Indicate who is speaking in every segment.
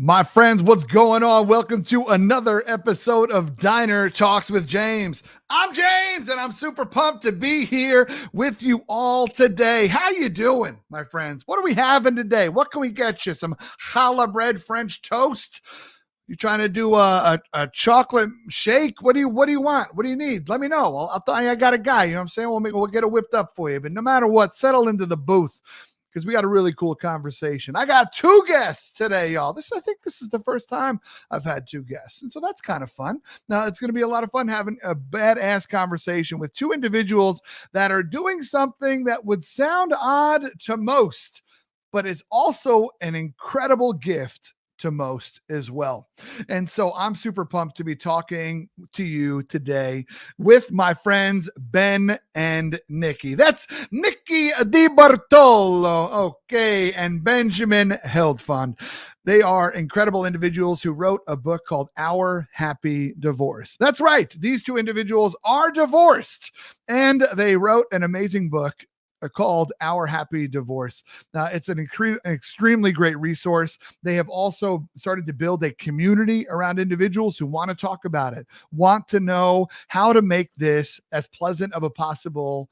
Speaker 1: My friends, what's going on? Welcome to another episode of Diner Talks with James. I'm James, and I'm super pumped to be here with you all today. How you doing, my friends? What are we having today? What can we get you? Some challah bread French toast? You trying to do a chocolate shake? What do you want? What do you need? Let me know. I'll tell you, I got a guy. You know what I'm saying? We'll get it whipped up for you. But no matter what, settle into the booth, because we got a really cool conversation. I got two guests today, y'all. I think this is the first time I've had two guests, and so that's kind of fun. Now, it's going to be a lot of fun having a badass conversation with two individuals that are doing something that would sound odd to most, but is also an incredible gift to most as well. And so I'm super pumped to be talking to you today with my friends Ben and Nikki. That's Nikki DeBartolo, okay, and Benjamin Heldfond. They are incredible individuals who wrote a book called Our Happy Divorce. That's right. These two individuals are divorced, and they wrote an amazing book called Our Happy Divorce. It's an extremely great resource. They have also started to build a community around individuals who want to talk about it, want to know how to make this as pleasant of a possible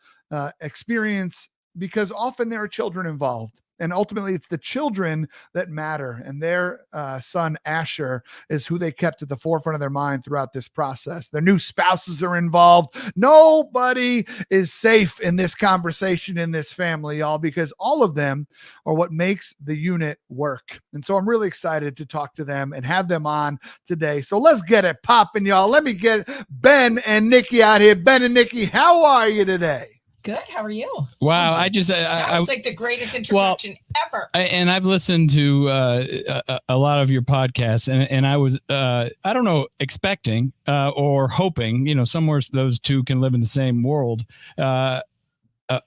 Speaker 1: experience, because often there are children involved. And ultimately, it's the children that matter. And their son, Asher, is who they kept at the forefront of their mind throughout this process. Their new spouses are involved. Nobody is safe in this conversation in this family, y'all, because all of them are what makes the unit work. And so I'm really excited to talk to them and have them on today. So let's get it popping, y'all. Let me get Ben and Nikki out here. Ben and Nikki, how are you today?
Speaker 2: Good. How are you?
Speaker 3: Wow.
Speaker 2: That was like the greatest introduction ever.
Speaker 3: And I've listened to a lot of your podcasts, and I was, I don't know, expecting or hoping, somewhere those two can live in the same world, a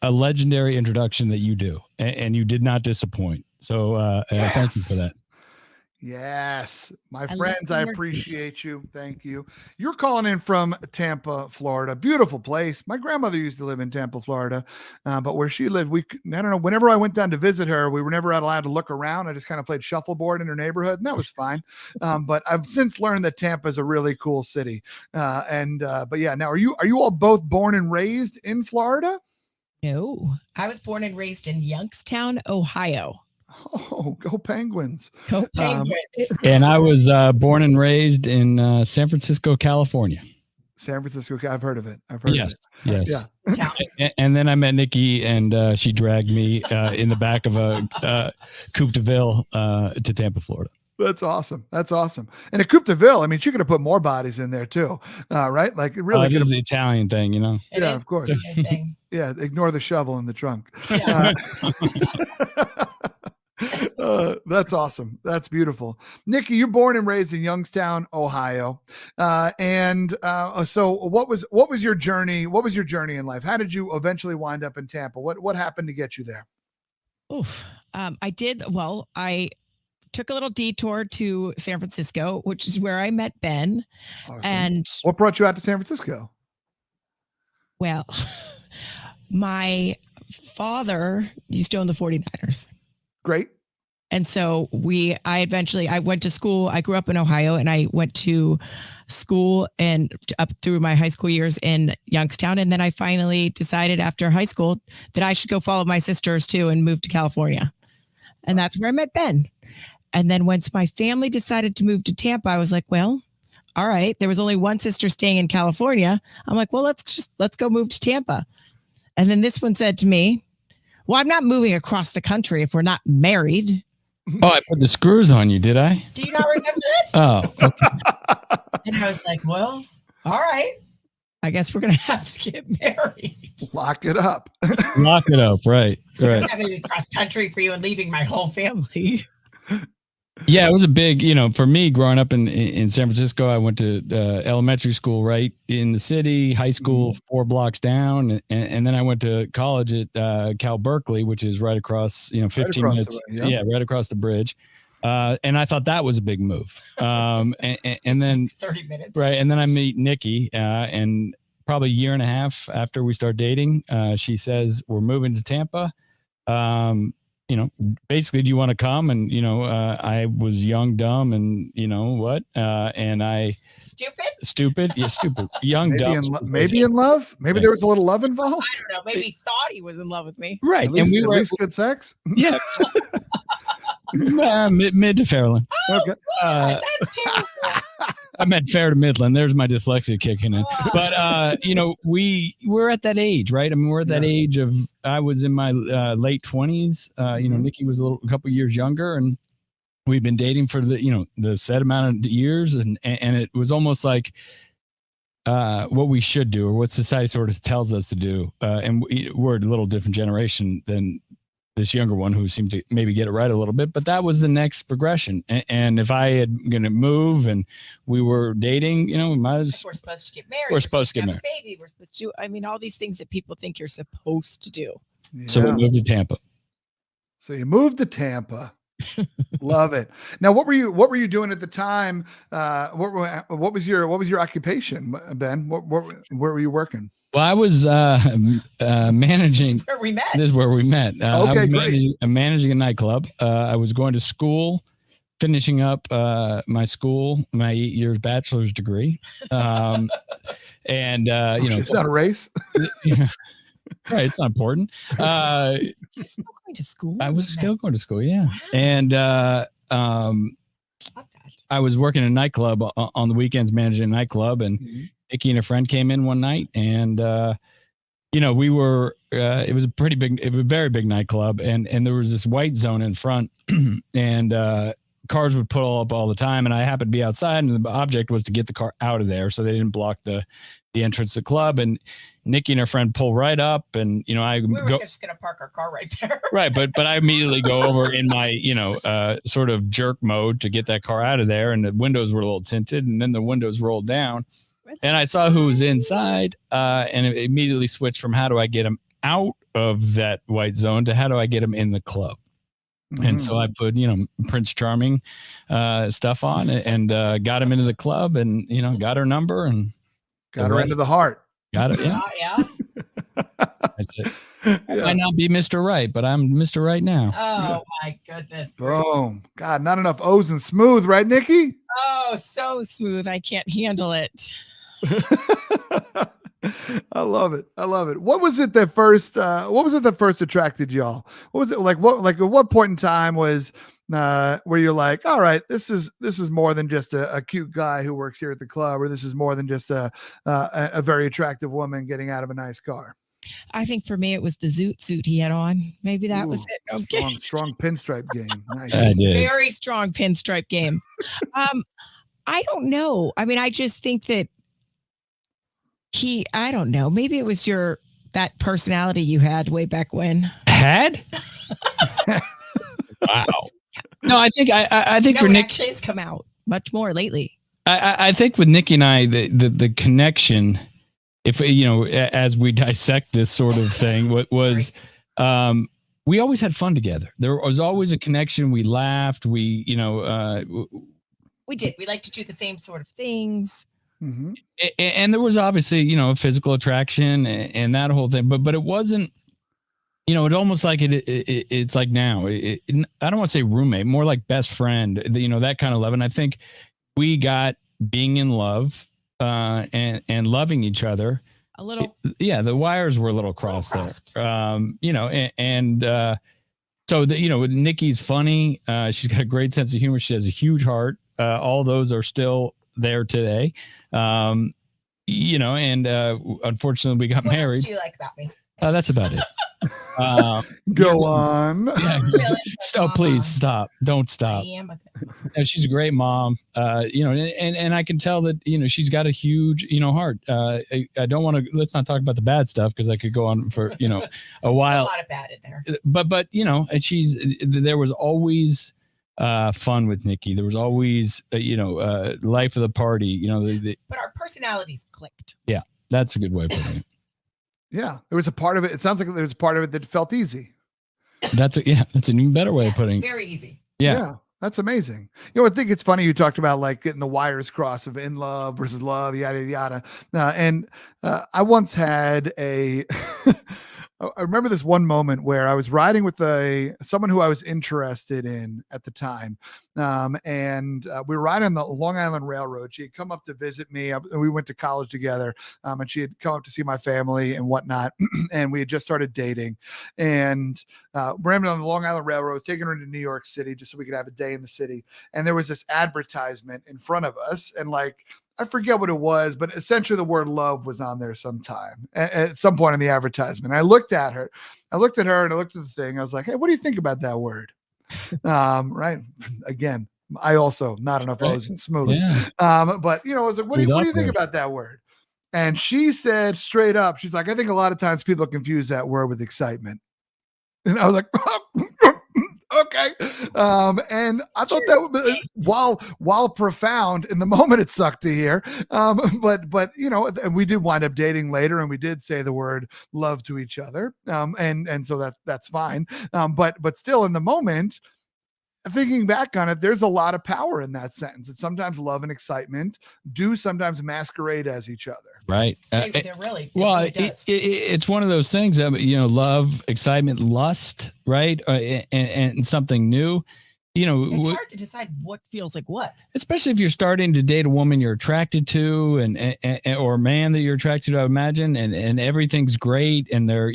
Speaker 3: legendary introduction that you do, and you did not disappoint. So
Speaker 1: yes.
Speaker 3: Thank you for that.
Speaker 1: Yes, my friends, I appreciate you. Thank you. You're calling in from Tampa, Florida. Beautiful place. My grandmother used to live in Tampa, Florida, but where she lived, I don't know, whenever I went down to visit her, we were never allowed to look around. I just kind of played shuffleboard in her neighborhood, and that was fine. But I've since learned that Tampa is a really cool city. But yeah, now are you all both born and raised in Florida?
Speaker 2: No, I was born and raised in Youngstown, Ohio.
Speaker 1: Oh, go Penguins.
Speaker 2: Go Penguins.
Speaker 3: And I was born and raised in San Francisco, California.
Speaker 1: San Francisco. I've heard of it. Of it.
Speaker 3: Yes.
Speaker 2: Yeah.
Speaker 3: And then I met Nikki, and she dragged me in the back of a Coupe de Ville to Tampa, Florida.
Speaker 1: That's awesome. And a Coupe de Ville, I mean, she could have put more bodies in there too, right? Like it really
Speaker 3: it is the Italian thing,
Speaker 1: Yeah, of course. Yeah, ignore the shovel in the trunk.
Speaker 2: Yeah.
Speaker 1: That's awesome. That's beautiful. Nikki, you're born and raised in Youngstown, Ohio. So what was your journey? What was your journey in life? How did you eventually wind up in Tampa? What happened to get you there?
Speaker 2: I took a little detour to San Francisco, which is where I met Ben.
Speaker 1: Awesome.
Speaker 2: And
Speaker 1: what brought you out to San Francisco?
Speaker 2: Well, my father used to own the 49ers.
Speaker 1: Great.
Speaker 2: And so I went to school. I grew up in Ohio, and I went to school and up through my high school years in Youngstown. And then I finally decided after high school that I should go follow my sisters too and move to California. And that's where I met Ben. And then once my family decided to move to Tampa, I was like, well, all right. There was only one sister staying in California. I'm like, well, let's go move to Tampa. And then this one said to me, well, I'm not moving across the country if we're not married.
Speaker 3: Oh, I put the screws on you, did I?
Speaker 2: Do you not remember that?
Speaker 3: Oh, okay.
Speaker 2: And I was like, well, all right. I guess we're going to have to get married.
Speaker 1: Lock it up.
Speaker 3: Lock it up, right.
Speaker 2: So
Speaker 3: right.
Speaker 2: I'm not moving cross country for you and leaving my whole family.
Speaker 3: Yeah, it was a big, for me growing up in San Francisco. I went to elementary school right in the city, high school 4 blocks down, and then I went to college at Cal Berkeley, which is right across, 15 minutes. Right across the bridge. And I thought that was a big move. And then
Speaker 2: 30 minutes.
Speaker 3: Right. And then I meet Nikki, and probably a year and a half after we start dating, she says, we're moving to Tampa. basically, do you want to come? And, I was young, dumb, and what? And I stupid. Yeah. Stupid, young, dumb.
Speaker 1: Maybe in love. Maybe there was a little love involved.
Speaker 2: I don't know. Maybe he thought he was in love with me.
Speaker 3: Right.
Speaker 1: At least,
Speaker 3: and we were
Speaker 1: at least good sex.
Speaker 3: Yeah. Mid to Fairland.
Speaker 1: Okay.
Speaker 2: That's terrible.
Speaker 3: I meant fair to Midland. There's my dyslexia kicking in. But, we're at that age, right? I mean, we're at that age of, I was in my late 20s. Nikki was a couple years younger, and we've been dating for the set amount of years. And it was almost like what we should do, or what society sort of tells us to do. And we're a little different generation than this younger one, who seemed to maybe get it right a little bit, but that was the next progression. And if I had going to move and we were dating, we might as
Speaker 2: we're supposed to get married.
Speaker 3: We're supposed to get married.
Speaker 2: A baby. We're supposed to. I mean, all these things that people think you're supposed to do.
Speaker 1: Yeah.
Speaker 3: So we moved to Tampa.
Speaker 1: So you moved to Tampa. Love it. Now, what were you doing at the time? What was your occupation, Ben? Where were you working?
Speaker 3: Well, I was managing.
Speaker 2: This is where we met.
Speaker 3: This is where we met.
Speaker 1: Okay,
Speaker 3: I was
Speaker 1: great.
Speaker 3: managing a nightclub. I was going to school, finishing up my 8 years bachelor's degree. And
Speaker 1: It's not a race.
Speaker 3: Right, it's not important.
Speaker 2: You're still going to school?
Speaker 3: I was still going to school, yeah. And I was working in a nightclub on the weekends, managing a nightclub, and Nikki and a friend came in one night, and we were. It was a very big nightclub, and there was this white zone in front, and cars would pull up all the time, and I happened to be outside, and the object was to get the car out of there so they didn't block the entrance to the club. And Nikki and her friend pull right up, and we were
Speaker 2: just gonna park our car right there.
Speaker 3: Right, but I immediately go over in my sort of jerk mode to get that car out of there, and the windows were a little tinted, and then the windows rolled down, and I saw who was inside, and it immediately switched from how do I get him out of that white zone to how do I get him in the club. And so I put, Prince Charming stuff on, and got him into the club, and got her number, and
Speaker 1: got her into the heart.
Speaker 3: Got it. Yeah.
Speaker 2: Yeah.
Speaker 3: That's it. I might not be Mr. Right, but I'm Mr. Right now.
Speaker 2: Oh my goodness.
Speaker 1: Boom. God, not enough O's and smooth, right, Nikki?
Speaker 2: Oh, so smooth. I can't handle it.
Speaker 1: I love it. What was it that first attracted y'all? What was it like? At what point in time was where you're like, all right, this is more than just a cute guy who works here at the club, or this is more than just a very attractive woman getting out of a nice car?
Speaker 2: I think for me, it was the zoot suit he had on. Maybe that was it. Okay.
Speaker 1: Strong pinstripe game. Nice.
Speaker 2: Very strong pinstripe game. I don't know. I mean, I just think that I don't know. Maybe it was that personality you had way back when.
Speaker 3: Had? Wow. No, I think for Nick,
Speaker 2: actually has come out much more lately.
Speaker 3: I think with Nikki and I, the connection, if as we dissect this sort of thing, what was we always had fun together. There was always a connection. We laughed. We
Speaker 2: did. We like to do the same sort of things.
Speaker 3: Mm-hmm. And there was obviously, physical attraction and that whole thing, but it wasn't, it's almost like it's like now, I don't want to say roommate, more like best friend, that kind of love. And I think we got being in love and loving each other
Speaker 2: a little.
Speaker 3: Yeah. The wires were a little crossed there. So Nikki's funny. She's got a great sense of humor. She has a huge heart. All those are still there today. And unfortunately we got married. What else
Speaker 2: do you like about me?
Speaker 3: That's about it.
Speaker 1: Go on.
Speaker 3: Yeah.
Speaker 2: Really?
Speaker 3: Please stop. Don't stop.
Speaker 2: I am.
Speaker 3: She's a great mom. And I can tell that, she's got a huge, heart. I don't want to, let's not talk about the bad stuff, because I could go on for, a while.
Speaker 2: There's a lot of bad in there.
Speaker 3: But there was always fun with Nikki. There was always, life of the party,
Speaker 2: but our personalities clicked.
Speaker 3: Yeah, that's a good way of putting it.
Speaker 1: Yeah, there was a part of it. It sounds like there was a part of it that felt easy.
Speaker 3: That's an even better way of putting it.
Speaker 2: Very easy.
Speaker 1: Yeah, that's amazing. I think it's funny you talked about like getting the wires crossed of in love versus love, yada yada. And I once had a I remember this one moment where I was riding with someone who I was interested in at the time. And we were riding on the Long Island Railroad. She had come up to visit me. We went to college together, and she had come up to see my family and whatnot. And we had just started dating. And we're on the Long Island Railroad, taking her into New York City just so we could have a day in the city. And there was this advertisement in front of us. And like, I forget what it was, but essentially the word love was on there sometime at some point in the advertisement. I looked at her and I looked at the thing. I was like, hey, what do you think about that word? Right. Again, I also not enough O's and smooth.
Speaker 3: Yeah.
Speaker 1: But I was like, what do you think about that word? And she said straight up, she's like, I think a lot of times people confuse that word with excitement. And I was like, okay. And I thought that was, while profound in the moment, it sucked to hear. But we did wind up dating later, and we did say the word love to each other. And so that's fine. But still in the moment, thinking back on it, there's a lot of power in that sentence. And sometimes love and excitement do sometimes masquerade as each other.
Speaker 3: Right. It's one of those things that, love, excitement, lust, right. And something new,
Speaker 2: it's hard to decide what feels like what,
Speaker 3: especially if you're starting to date a woman you're attracted to and or a man that you're attracted to, I imagine, and everything's great. And they're,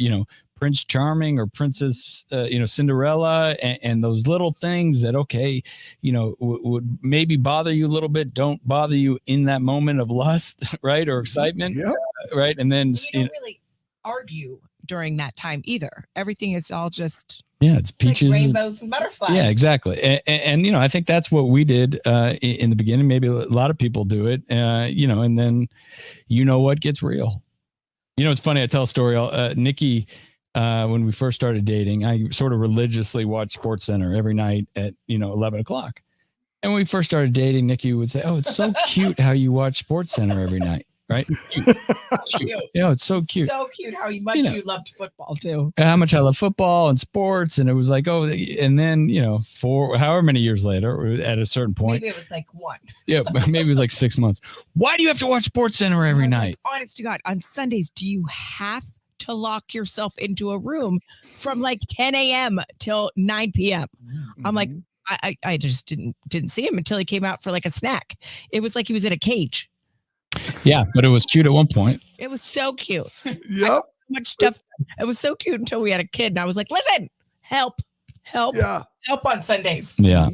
Speaker 3: Prince Charming or Princess, Cinderella, and those little things that, would maybe bother you a little bit, don't bother you in that moment of lust, right, or excitement, right, and then
Speaker 2: you don't really argue during that time either. Everything is all just
Speaker 3: it's peaches,
Speaker 2: like rainbows and butterflies.
Speaker 3: Yeah, exactly, and I think that's what we did in the beginning. Maybe a lot of people do it, and then what gets real. It's funny. I tell a story. Nikki. When we first started dating, I sort of religiously watched SportsCenter every night at 11 o'clock. And when we first started dating, Nikki would say, "Oh, it's so cute how you watch SportsCenter every night, right?" Cute. It's so cute.
Speaker 2: So cute how much you loved football too.
Speaker 3: How much I love football and sports, and it was like, and then for however many years later, at a certain point,
Speaker 2: maybe it was like one.
Speaker 3: Yeah, maybe it was like 6 months. Why do you have to watch SportsCenter every night?
Speaker 2: Like, honest to God, on Sundays, do you have to lock yourself into a room from like 10 a.m. till 9 p.m. I'm like, I just didn't see him until he came out for like a snack. It was like he was in a cage.
Speaker 3: Yeah, but it was cute at one point.
Speaker 2: It was so cute.
Speaker 1: Yep.
Speaker 2: Much stuff. It was so cute until we had a kid, and I was like, listen, help, help on Sundays.
Speaker 3: Yeah.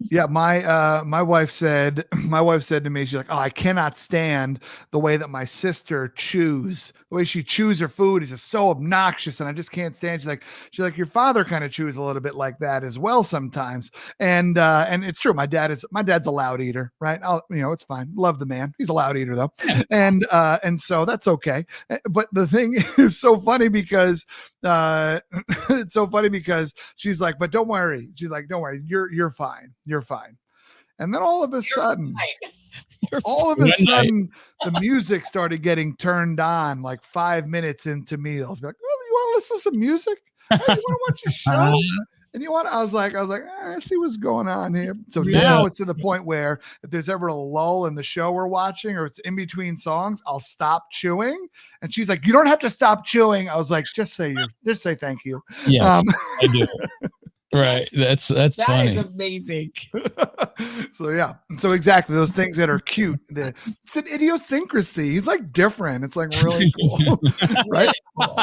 Speaker 1: Yeah, my wife said to me, she's like, oh, I cannot stand the way that my sister chews. The way she chews her food is just so obnoxious, and I just can't stand. She's like, your father kind of chews a little bit like that as well sometimes. And it's true. My dad's a loud eater, right? It's fine. Love the man. He's a loud eater though. And so that's okay. But the thing is so funny because it's so funny because she's like, but don't worry. She's like, don't worry. You're fine. You're fine. And then all of a sudden, the music started getting turned on like 5 minutes into meals. Be like, oh, you want to listen to some music? Oh, you want to watch a show? And I was like, I see what's going on here. So now it's to the point where if there's ever a lull in the show we're watching or it's in between songs, I'll stop chewing. And she's like, you don't have to stop chewing. I was like, just say thank you.
Speaker 3: Yes, I do. Right. That's funny.
Speaker 2: That is amazing.
Speaker 1: So exactly those things that are cute. It's an idiosyncrasy. He's like different. It's like really cool. Right?
Speaker 2: Really cool.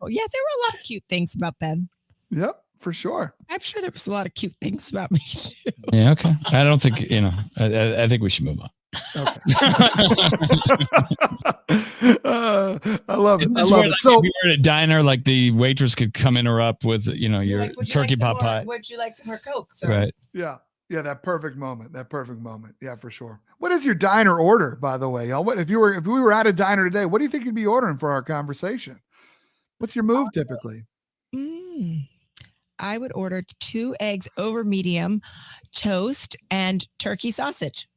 Speaker 2: Yeah, there were a lot of cute things about Ben.
Speaker 1: Yep, for sure.
Speaker 2: I'm sure there was a lot of cute things about me too.
Speaker 3: Yeah, okay. I don't think, I think we should move on.
Speaker 1: Okay. I love it. I love it. So
Speaker 3: if you were at a diner, like the waitress could come interrupt with, your turkey pot pie.
Speaker 2: Would you like some more Coke? So.
Speaker 3: Right.
Speaker 1: Yeah. Yeah. That perfect moment. Yeah, for sure. What is your diner order, by the way, y'all? What if we were at a diner today, what do you think you'd be ordering for our conversation? What's your move typically?
Speaker 2: I would order 2 eggs over medium, toast, and turkey sausage.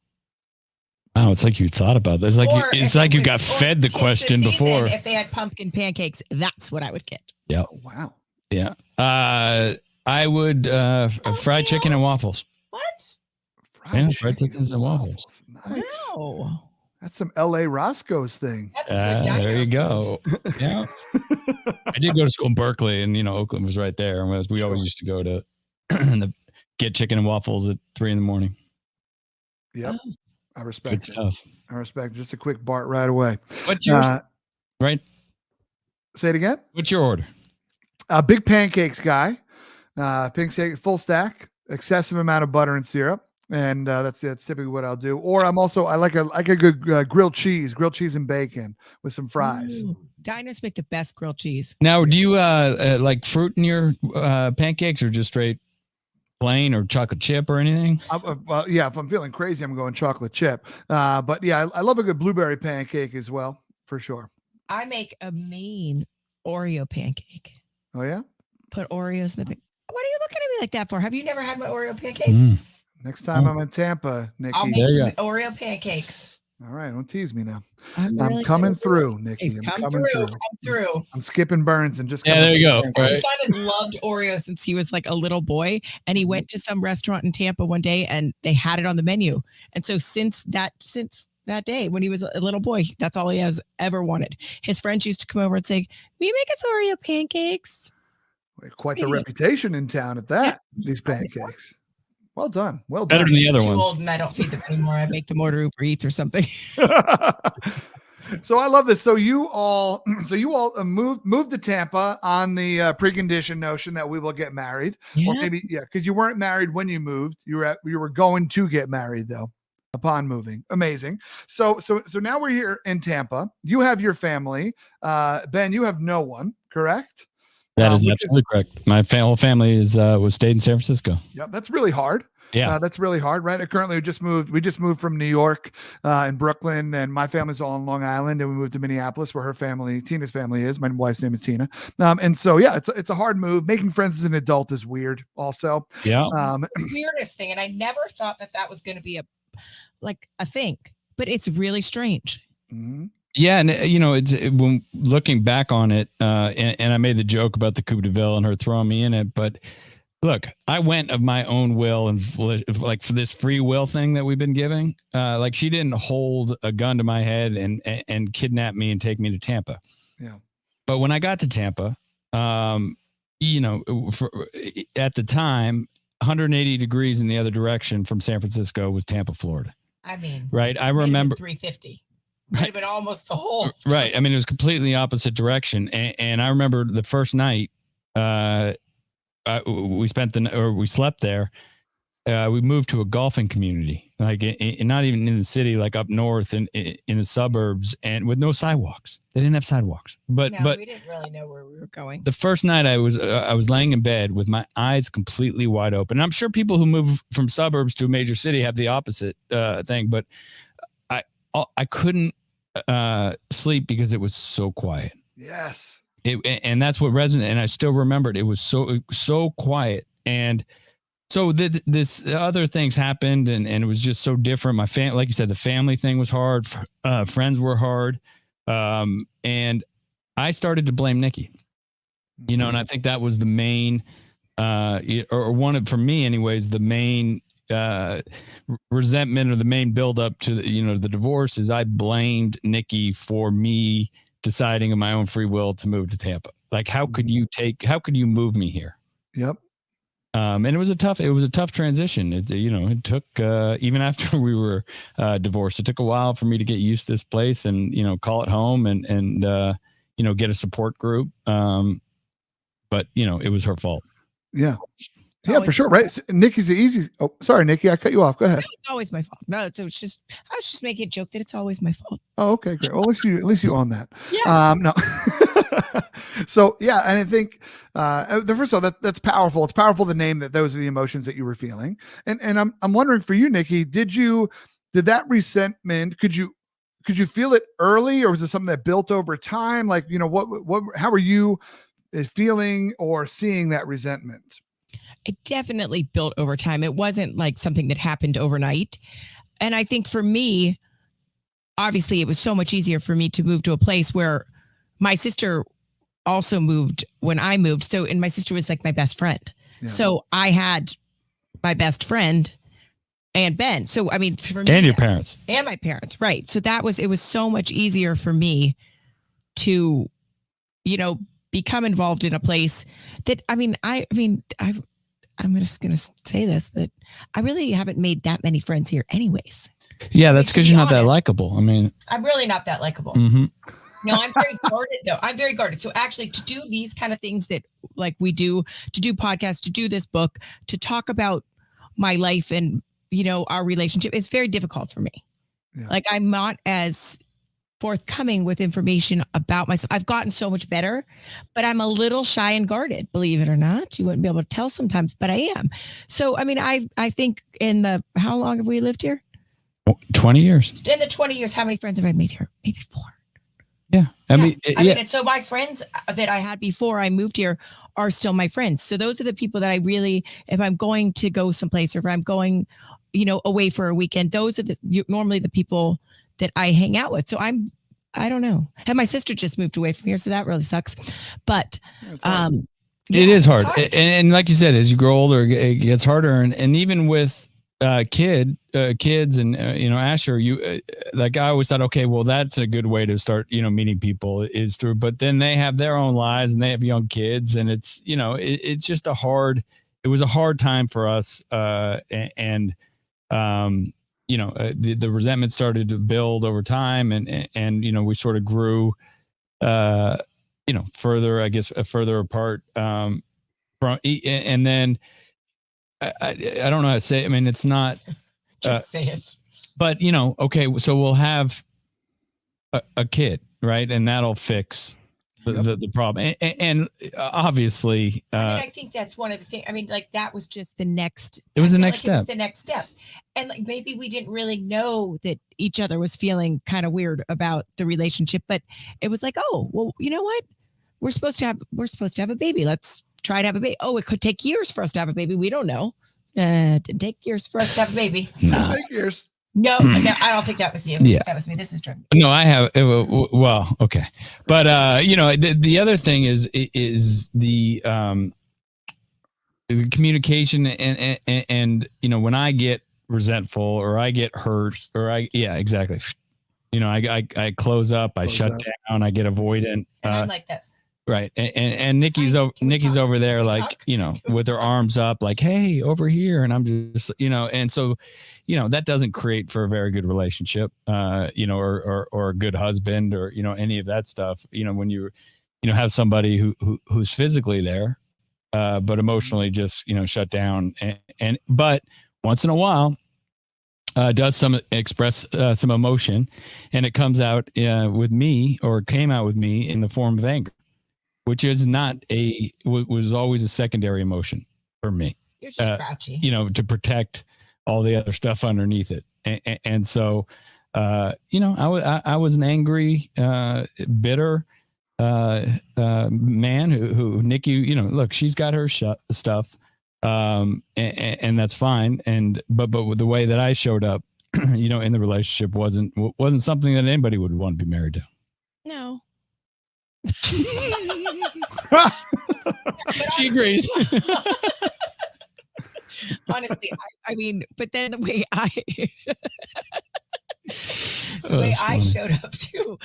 Speaker 3: Wow, it's like you thought about this. It's like you got fed the question before.
Speaker 2: If they had pumpkin pancakes, that's what I would get.
Speaker 3: Yeah.
Speaker 1: Oh, wow.
Speaker 3: Yeah. I would fried chicken and waffles.
Speaker 2: What?
Speaker 3: Fried chickens and waffles.
Speaker 1: Nice.
Speaker 2: Wow.
Speaker 1: That's some LA Roscoe's thing.
Speaker 2: That's a good diner
Speaker 3: there you
Speaker 2: food.
Speaker 3: go. Yeah. I did go to school in Berkeley, and Oakland was right there. And we always used to go to get chicken and waffles at 3 a.m.
Speaker 1: Yep.
Speaker 2: Oh.
Speaker 1: I respect
Speaker 3: Good
Speaker 1: it.
Speaker 3: stuff.
Speaker 1: I respect it. Just a quick Bart right away.
Speaker 3: What's yours? Right?
Speaker 1: Say it again.
Speaker 3: What's your order?
Speaker 1: Big pancakes guy. Pancake, full stack, excessive amount of butter and syrup. And that's typically what I'll do. Or I like a good grilled cheese and bacon with some fries.
Speaker 2: Ooh, diners make the best grilled cheese.
Speaker 3: Now, do you like fruit in your pancakes, or just straight plain, or chocolate chip or anything?
Speaker 1: Well, yeah, if I'm feeling crazy, I'm going chocolate chip. But yeah, I love a good blueberry pancake as well, for sure.
Speaker 2: I make a mean Oreo pancake.
Speaker 1: Oh yeah?
Speaker 2: Put Oreos in the. What are you looking at me like that for? Have you never had my Oreo pancakes?
Speaker 3: Mm.
Speaker 1: Next time I'm in Tampa, Nikki.
Speaker 2: I'll make you Oreo pancakes.
Speaker 1: All right, don't tease me now.
Speaker 2: I'm
Speaker 1: really coming through, Nikki. I'm coming through.
Speaker 2: Come through.
Speaker 1: I'm skipping Burns and just
Speaker 3: there you go.
Speaker 2: My son has loved Oreos since he was like a little boy, and he went to some restaurant in Tampa one day, and they had it on the menu. And so since that day, when he was a little boy, that's all he has ever wanted. His friends used to come over and say, "Will you make us Oreo pancakes?"
Speaker 1: Quite the reputation in town at that. These pancakes. Well done. Well done.
Speaker 3: Better than the other
Speaker 2: Too
Speaker 3: ones.
Speaker 2: old, and I don't feed them anymore. I make them order Uber Eats or something.
Speaker 1: So I love this. So you all moved to Tampa on the precondition notion that we will get married, or maybe because you weren't married when you moved. You were going to get married though upon moving. Amazing. So now we're here in Tampa. You have your family. Ben, you have no one, correct?
Speaker 3: That is absolutely correct. My whole family was stayed in San Francisco.
Speaker 1: Yep, that's really hard.
Speaker 3: Yeah,
Speaker 1: that's really hard, right? Currently, we just moved from New York in Brooklyn, and my family's all on Long Island, and we moved to Minneapolis, where Tina's family is. My wife's name is Tina, and so yeah, it's a hard move. Making friends as an adult is weird, also.
Speaker 3: Yeah,
Speaker 2: weirdest thing, and I never thought that was going to be a thing, but it's really strange.
Speaker 1: Mm-hmm.
Speaker 3: Yeah, and it's when looking back on it, and I made the joke about the Coupe de Ville and her throwing me in it, but look, I went of my own will, and like for this free will thing that we've been giving, like she didn't hold a gun to my head and kidnap me and take me to Tampa.
Speaker 1: Yeah.
Speaker 3: But when I got to Tampa, at the time, 180 degrees in the other direction from San Francisco was Tampa, Florida.
Speaker 2: I mean,
Speaker 3: right? I remember
Speaker 2: 350. Might have been almost the whole.
Speaker 3: Right. I mean, it was completely opposite direction. And I remember the first night we slept there. We moved to a golfing community, like not even in the city, like up north in the suburbs, and with no sidewalks. They didn't have sidewalks. But
Speaker 2: we didn't really know where we were going.
Speaker 3: The first night I was laying in bed with my eyes completely wide open. And I'm sure people who move from suburbs to a major city have the opposite thing, but I couldn't sleep because it was so quiet.
Speaker 1: Yes.
Speaker 3: And that's what resonated. And I still remembered it was so quiet. And so this other things happened, and it was just so different. My family, like you said, the family thing was hard. Friends were hard. And I started to blame Nikki, and I think that was the main, for me anyways, the main resentment, or the main buildup to the divorce, is I blamed Nikki for me deciding of my own free will to move to Tampa. Like, how could you move me here?
Speaker 1: Yep.
Speaker 3: And it was a tough transition. It took, even after we were divorced, it took a while for me to get used to this place and, call it home and get a support group. But it was her fault.
Speaker 1: Yeah. Yeah, for sure. Right. Nikki's the easy. Oh, sorry, Nikki. I cut you off. Go ahead.
Speaker 2: No, it's always my fault. No, I was just making a joke that it's always my fault.
Speaker 1: Oh, okay, great. Well, at least you own that.
Speaker 2: Yeah.
Speaker 1: No. So yeah, and I think first of all, that's powerful. It's powerful to name that those are the emotions that you were feeling. And I'm wondering for you, Nikki, did that resentment, could you feel it early, or was it something that built over time? Like, how are you feeling or seeing that resentment?
Speaker 2: It definitely built over time. It wasn't like something that happened overnight. And I think for me, obviously, it was so much easier for me to move to a place where my sister also moved when I moved. And my sister was like my best friend. Yeah. So I had my best friend, and Ben. So, I mean, for me,
Speaker 3: and your parents
Speaker 2: and my parents. Right. So it was so much easier for me to, become involved in a place that, I'm just going to say this, that I really haven't made that many friends here anyways.
Speaker 3: Yeah, that's because you're not that likable. I mean,
Speaker 2: I'm really not that likable.
Speaker 3: Mm-hmm.
Speaker 2: No, I'm very guarded though. I'm very guarded. So actually to do these kind of things that like we do, to do podcasts, to do this book, to talk about my life and, our relationship is very difficult for me. Yeah. Like I'm not as forthcoming with information about myself. I've gotten so much better, but I'm a little shy and guarded, believe it or not. You wouldn't be able to tell sometimes, but I am. So, I mean, I think how long have we lived here?
Speaker 3: 20 years.
Speaker 2: In the 20 years, how many friends have I made here? Maybe 4.
Speaker 3: Yeah. I mean,
Speaker 2: and so my friends that I had before I moved here are still my friends. So those are the people that I really, if I'm going to go someplace or if I'm going, away for a weekend, those are normally the people that I hang out with. So I don't know. And my sister just moved away from here. So that really sucks. But,
Speaker 3: it is hard. And like you said, as you grow older, it gets harder. And even with kids and Asher, like I always thought, okay, well, that's a good way to start meeting people is through, but then they have their own lives and they have young kids, and it's it's just it was a hard time for us, and the resentment started to build over time, and we sort of grew further, I guess, further apart, from, and then I don't know how to say it. I mean, it's not
Speaker 2: just say it,
Speaker 3: but okay, so we'll have a kid, right? And that'll fix the problem. And obviously,
Speaker 2: I think that's one of the things. I mean, like that was just the next.
Speaker 3: It was the next step.
Speaker 2: It was the next step, and like maybe we didn't really know that each other was feeling kind of weird about the relationship, but it was like, oh, well, you know what? We're supposed to have a baby. Let's try to have a baby. Oh, it could take years for us to have a baby. We don't know. It didn't take years for us to have a baby.
Speaker 1: No. Take years.
Speaker 2: No, I don't think that was you.
Speaker 3: Yeah.
Speaker 2: That was me. This is true.
Speaker 3: No, I have. Well, okay. But, the other thing is the communication and when I get resentful or I get hurt or exactly. I close up, I shut down, I get avoidant.
Speaker 2: And I'm like this.
Speaker 3: Right. And Nikki's over there, like, with her arms up, like, hey, over here. And I'm just, and so, that doesn't create for a very good relationship, or a good husband or, any of that stuff, when you, have somebody who's physically there, but emotionally just, shut down. But once in a while, does express some emotion, and it comes out with me, or came out with me in the form of anger, which is was always a secondary emotion for me.
Speaker 2: You're just grouchy,
Speaker 3: to protect all the other stuff underneath it. And so, I was an angry, bitter man who Nikki, look, she's got her stuff, and that's fine. But the way that I showed up, in the relationship wasn't something that anybody would want to be married to.
Speaker 2: No.
Speaker 3: She agrees.
Speaker 2: Honestly, I mean, but then the way I showed up too.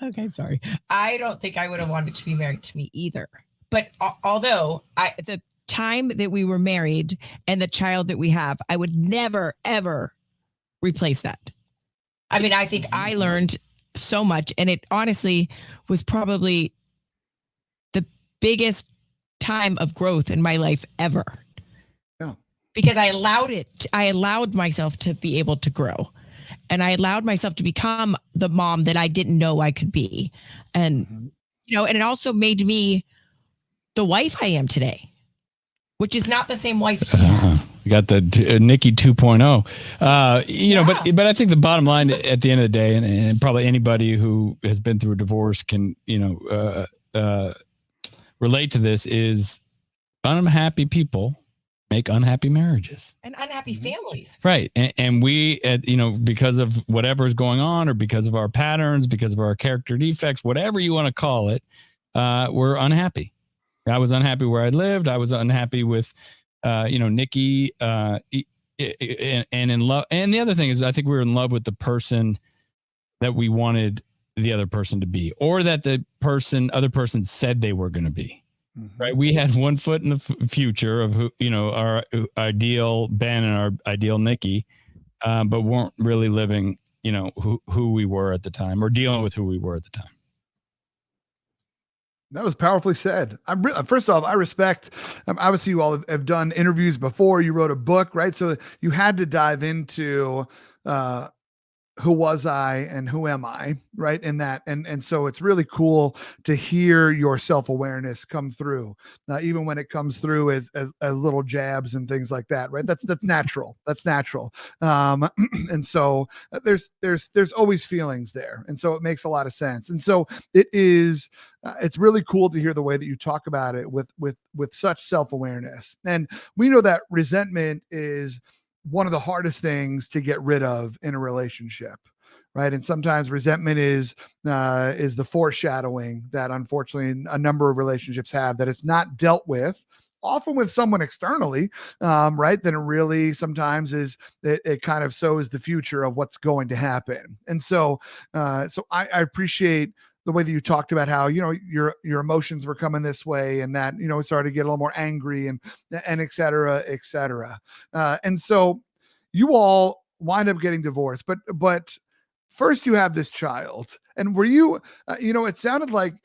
Speaker 2: Okay, sorry. I don't think I would have wanted to be married to me either. But although the time that we were married and the child that we have, I would never, ever replace that. I mean, I think I learned so much, and it honestly was probably the biggest time of growth in my life ever. Yeah. Because I allowed myself to be able to grow, and I allowed myself to become the mom that I didn't know I could be. And, and it also made me the wife I am today, which is not the same wife he had.
Speaker 3: You got the Nikki 2.0. But I think the bottom line at the end of the day, and probably anybody who has been through a divorce can, relate to this, is unhappy people make unhappy marriages
Speaker 2: and unhappy families.
Speaker 3: Right. And we, because of whatever is going on, or because of our patterns, because of our character defects, whatever you want to call it, we're unhappy. I was unhappy where I lived. I was unhappy with Nikki, and in love. And the other thing is, I think we were in love with the person that we wanted the other person to be, or that the other person said they were going to be. Mm-hmm. Right. We had one foot in the future of who, our ideal Ben and our ideal Nikki, but weren't really living, who we were at the time, or dealing with who we were at the time.
Speaker 1: That was powerfully said. First off, I respect, obviously you all have done interviews before, you wrote a book, right? So you had to dive into, who was I and who am I, right? In that. And so it's really cool to hear your self-awareness come through, even when it comes through as little jabs and things like that, right? That's natural. That's natural. And so there's always feelings there. And so it makes a lot of sense. And so it's really cool to hear the way that you talk about it with such self-awareness. And we know that resentment is one of the hardest things to get rid of in a relationship, right? And sometimes resentment is the foreshadowing that unfortunately a number of relationships have, that it's not dealt with, often with someone externally, right? Then it really sometimes it kind of sows the future of what's going to happen. And so I appreciate the way that you talked about how, your emotions were coming this way, and that, it started to get a little more angry and et cetera, et cetera. And so you all wind up getting divorced, but first you have this child. And were you, it sounded like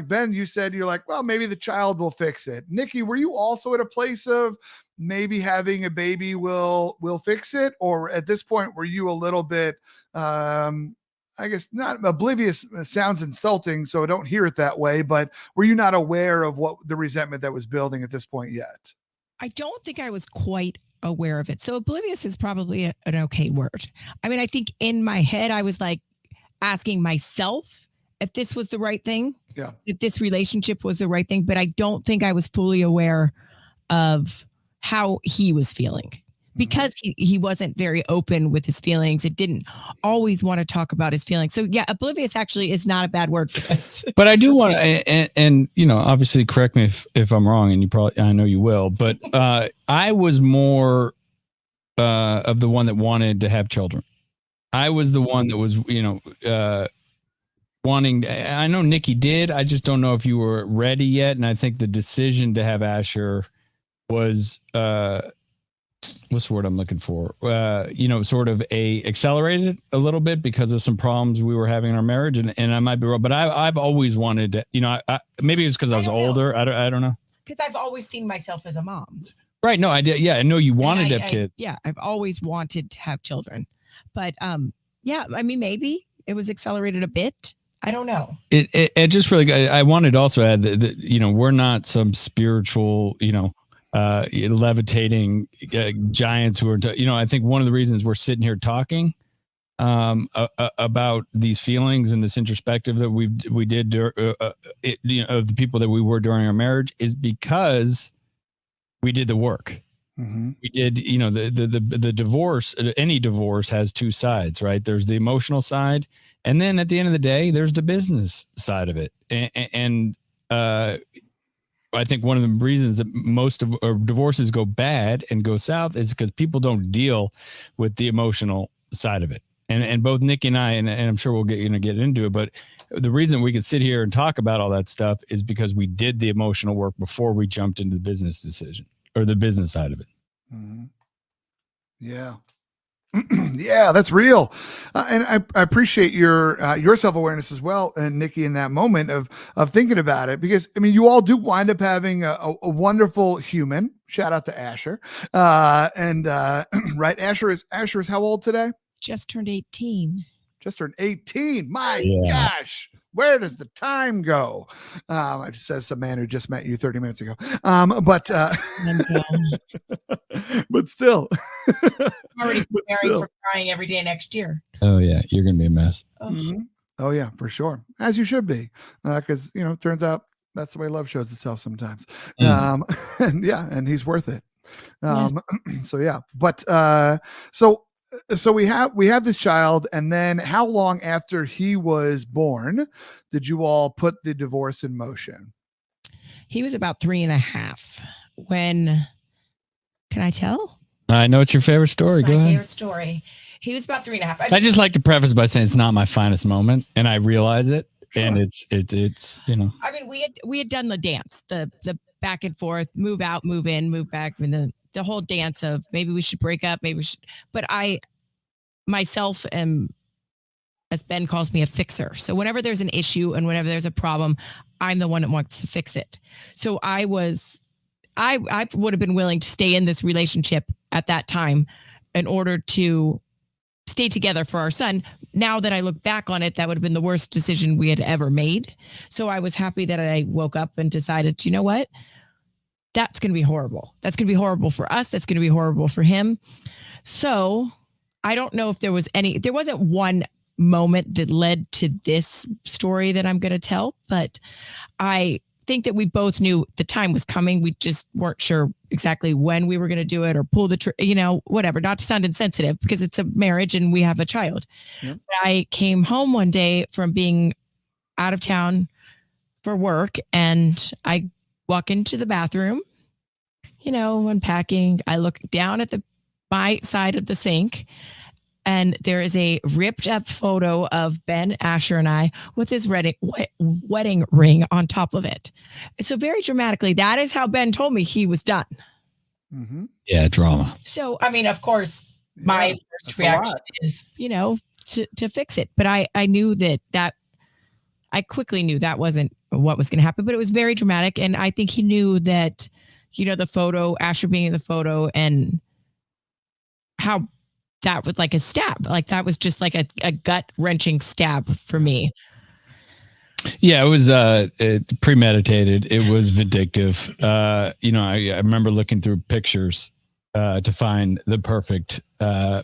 Speaker 1: Ben, you said, you're like, well, maybe the child will fix it. Nikki, were you also at a place of maybe having a baby will fix it? Or at this point, were you a little bit, I guess not oblivious, sounds insulting, so I don't hear it that way, but were you not aware of what the resentment that was building at this point yet?
Speaker 2: I don't think I was quite aware of it. So oblivious is probably an okay word. I mean, I think in my head, I was like asking myself if this was the right thing, if this relationship was the right thing, but I don't think I was fully aware of how he was feeling. Because he wasn't very open with his feelings. It didn't always want to talk about his feelings. So yeah, oblivious actually is not a bad word for this.
Speaker 3: But I do want to, and obviously correct me if I'm wrong, and I know you will, but I was more of the one that wanted to have children. I was the one that was, wanting, I know Nikki did, I just don't know if you were ready yet. And I think the decision to have Asher was, what's the word I'm looking for? Sort of accelerated a little bit because of some problems we were having in our marriage, and I might be wrong, but I've always wanted to, maybe it's because I was older. I don't know.
Speaker 2: Because I've always seen myself as a mom.
Speaker 3: Right. No, I did. Yeah. I know you wanted to have kids.
Speaker 2: Yeah. I've always wanted to have children, but yeah, I mean, maybe it was accelerated a bit. I don't know.
Speaker 3: It just really, I wanted to also add that, we're not some spiritual, levitating giants who are, I think one of the reasons we're sitting here talking about these feelings and this introspective that we did of the people that we were during our marriage is because we did the work. Mm-hmm. We did, the divorce, any divorce has two sides, right? There's the emotional side. And then at the end of the day, there's the business side of it. And I think one of the reasons that most of our divorces go bad and go south is because people don't deal with the emotional side of it. And both Nikki and I, and I'm sure we'll get into it, but the reason we could sit here and talk about all that stuff is because we did the emotional work before we jumped into the business decision or the business side of it.
Speaker 1: Mm-hmm. Yeah. Yeah, that's real. And I appreciate your self-awareness as well. And Nikki, in that moment of thinking about it, because I mean, you all do wind up having a wonderful human. Shout out to Asher. Right. Asher is how old today?
Speaker 2: Just turned 18.
Speaker 1: Just turned 18. My gosh. Where does the time go? I just says some man who just met you 30 minutes ago. But still.
Speaker 2: I'm already preparing for crying every day next year.
Speaker 3: Oh yeah, you're gonna be a mess.
Speaker 1: Mm-hmm. Oh yeah, for sure, as you should be, because turns out that's the way love shows itself sometimes. And he's worth it. So yeah, but so we have this child, and then how long after he was born did you all put the divorce in motion?
Speaker 2: He was about 3.5 when Can I tell?
Speaker 3: I know it's your favorite story.
Speaker 2: It's
Speaker 3: Go
Speaker 2: my
Speaker 3: ahead.
Speaker 2: favorite story. He was about 3.5.
Speaker 3: I just like to preface by saying it's not my finest moment, and I realize it. Sure. And it's you know.
Speaker 2: I mean, we had done the dance, the back and forth, move out, move in, move back, and the whole dance of maybe we should break up, maybe we should. But I myself am, as Ben calls me, a fixer. So whenever there's an issue and whenever there's a problem, I'm the one that wants to fix it. So I would have been willing to stay in this relationship at that time in order to stay together for our son. Now that I look back on it, that would have been the worst decision we had ever made. So I was happy that I woke up and decided, you know what? That's going to be horrible. That's going to be horrible for us. That's going to be horrible for him. So I don't know if there wasn't one moment that led to this story that I'm going to tell, but I think that we both knew the time was coming. We just weren't sure exactly when we were going to do it or pull the whatever, not to sound insensitive because it's a marriage and we have a child. Yep. I came home one day from being out of town for work and I walk into the bathroom, unpacking. I look down at my side of the sink and there is a ripped up photo of Ben Asher and I with his wedding ring on top of it. So very dramatically, that is how Ben told me he was done.
Speaker 3: Mm-hmm. Yeah, drama.
Speaker 2: So, I mean, of course, my first reaction is, to fix it. But I knew that I quickly knew that wasn't what was going to happen, but it was very dramatic. And I think he knew that, the photo, Asher being in the photo and how that was like a stab. Like that was just like a gut wrenching stab for me.
Speaker 3: Yeah, it was premeditated. It was vindictive. I remember looking through pictures to find the perfect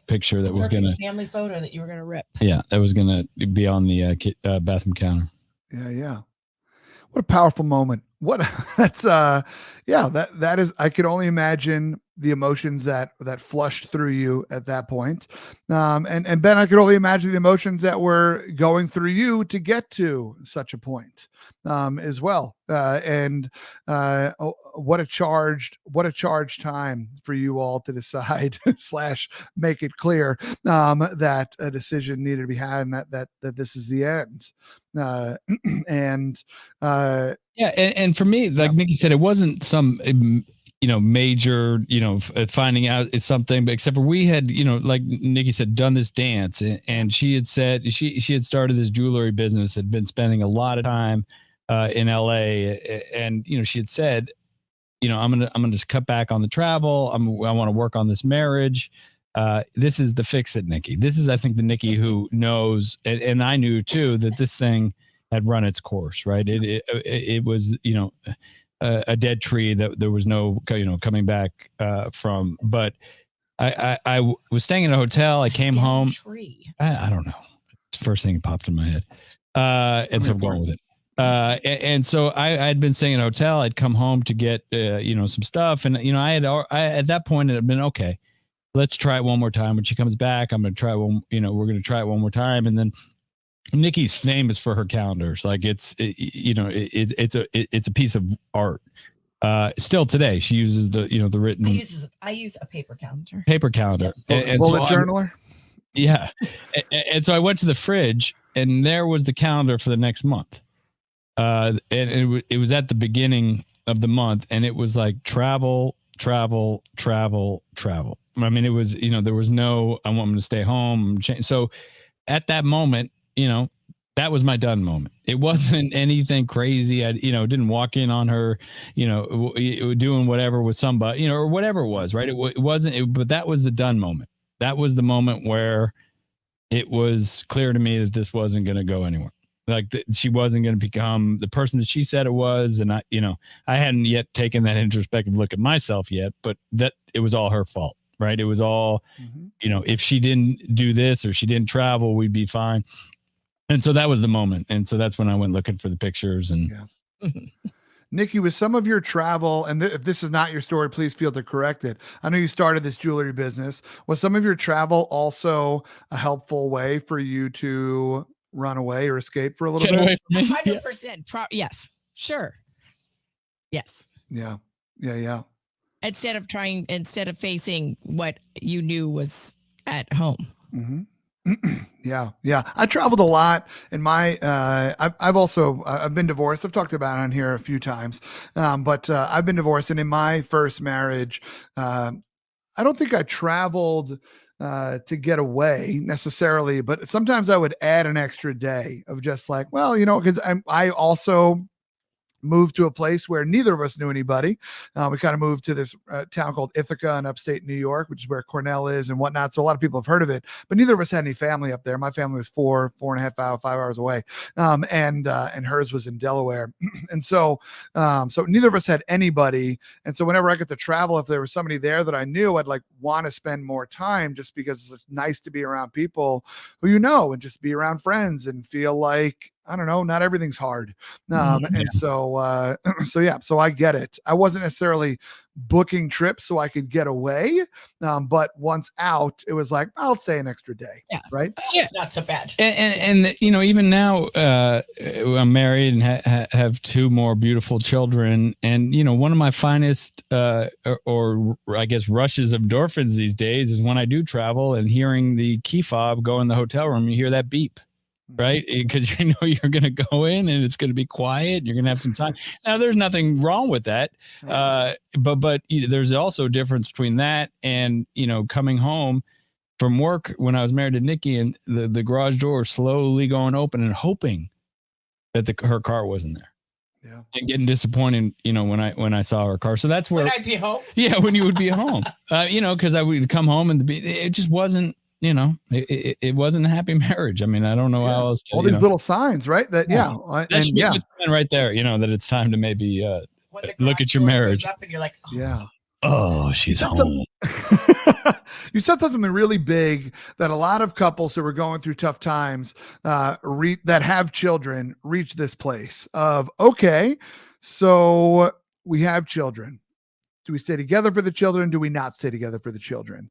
Speaker 3: picture that was going to
Speaker 2: family photo that you were going to rip.
Speaker 3: Yeah, that was going to be on the bathroom counter.
Speaker 1: Yeah. What a powerful moment. That is, I could only imagine the emotions that flushed through you at that point. And Ben, I could only imagine the emotions that were going through you to get to such a point as well. What a charged time for you all to decide / make it clear that a decision needed to be had and that this is the end.
Speaker 3: And for me, like Nikki said, it wasn't some major finding out it's something, but except for we had like Nikki said, done this dance, and she had said she had started this jewelry business, had been spending a lot of time in LA, and she had said, I'm gonna just cut back on the travel. I want to work on this marriage. This is the fix it, Nikki. This is, I think, the Nikki who knows, and I knew too that this thing had run its course, right? It was, a dead tree that there was no, coming back from. But I was staying in a hotel. I came home. Tree. I don't know. It's the first thing that popped in my head. And so I'm going with it. And so I had been staying in a hotel. I'd come home to get, some stuff. And, I at that point, it had been, okay, let's try it one more time. When she comes back, I'm going to try one, we're going to try it one more time. And then Nikki's famous for her calendars. Like it's a piece of art. Still today, she uses the written.
Speaker 2: I use a paper calendar.
Speaker 1: And bullet journaler.
Speaker 3: Yeah, and so I went to the fridge, and there was the calendar for the next month. And it was at the beginning of the month, and it was like travel. I mean, it was there was no I want them to stay home. So at that moment, that was my done moment. It wasn't anything crazy. I, didn't walk in on her, doing whatever with somebody, or whatever it was, right? It wasn't, but that was the done moment. That was the moment where it was clear to me that this wasn't going to go anywhere. Like she wasn't going to become the person that she said it was. And I hadn't yet taken that introspective look at myself yet, but that it was all her fault, right? It was all, if she didn't do this or she didn't travel, we'd be fine. And so that was the moment. And so that's when I went looking for the pictures. And
Speaker 1: Nikki, with some of your travel, and if this is not your story, please feel to correct it. I know you started this jewelry business. Was some of your travel also a helpful way for you to run away or escape for a little bit?
Speaker 2: 100%. Yes. Sure. Yes.
Speaker 1: Yeah.
Speaker 2: instead of facing what you knew was at home.
Speaker 1: Yeah. I traveled a lot in my, I've been divorced. I've talked about it on here a few times. But I've been divorced, and in my first marriage, I don't think I traveled, to get away necessarily, but sometimes I would add an extra day of just like, well, cause I also moved to a place where neither of us knew anybody. We kind of moved to this town called Ithaca in upstate New York, which is where Cornell is and whatnot. So a lot of people have heard of it, but neither of us had any family up there. My family was 4.5 5 hours away. And hers was in Delaware. And so neither of us had anybody. And so whenever I get to travel, if there was somebody there that I knew, I'd like want to spend more time, just because it's nice to be around people who, and just be around friends and feel like, I don't know, not everything's hard. And so I get it. I wasn't necessarily booking trips so I could get away. But once out, it was like, I'll stay an extra day.
Speaker 2: Yeah.
Speaker 1: Right.
Speaker 2: Yeah. It's not so bad.
Speaker 3: And even now, I'm married and have two more beautiful children. And, one of my finest, or I guess rushes of endorphins these days is when I do travel and hearing the key fob go in the hotel room, you hear that beep. Right, because you're going to go in and it's going to be quiet. You're going to have some time. Now, there's nothing wrong with that, but there's also a difference between that and coming home from work when I was married to Nikki, and the garage door slowly going open and hoping that her car wasn't there.
Speaker 1: Yeah,
Speaker 3: and getting disappointed, when I saw her car. So that's where
Speaker 2: I'd be home.
Speaker 3: Yeah, when you would be home, because I would come home and it just wasn't. It wasn't a happy marriage. I mean, I don't know how else.
Speaker 1: All these little signs, right? That
Speaker 3: that should be a good sign right there. That it's time to maybe look at your marriage.
Speaker 2: Up and you're like,
Speaker 3: she's home.
Speaker 1: You said something really big that a lot of couples who are going through tough times, that have children, reach this place of, okay, so we have children. Do we stay together for the children? Do we not stay together for the children?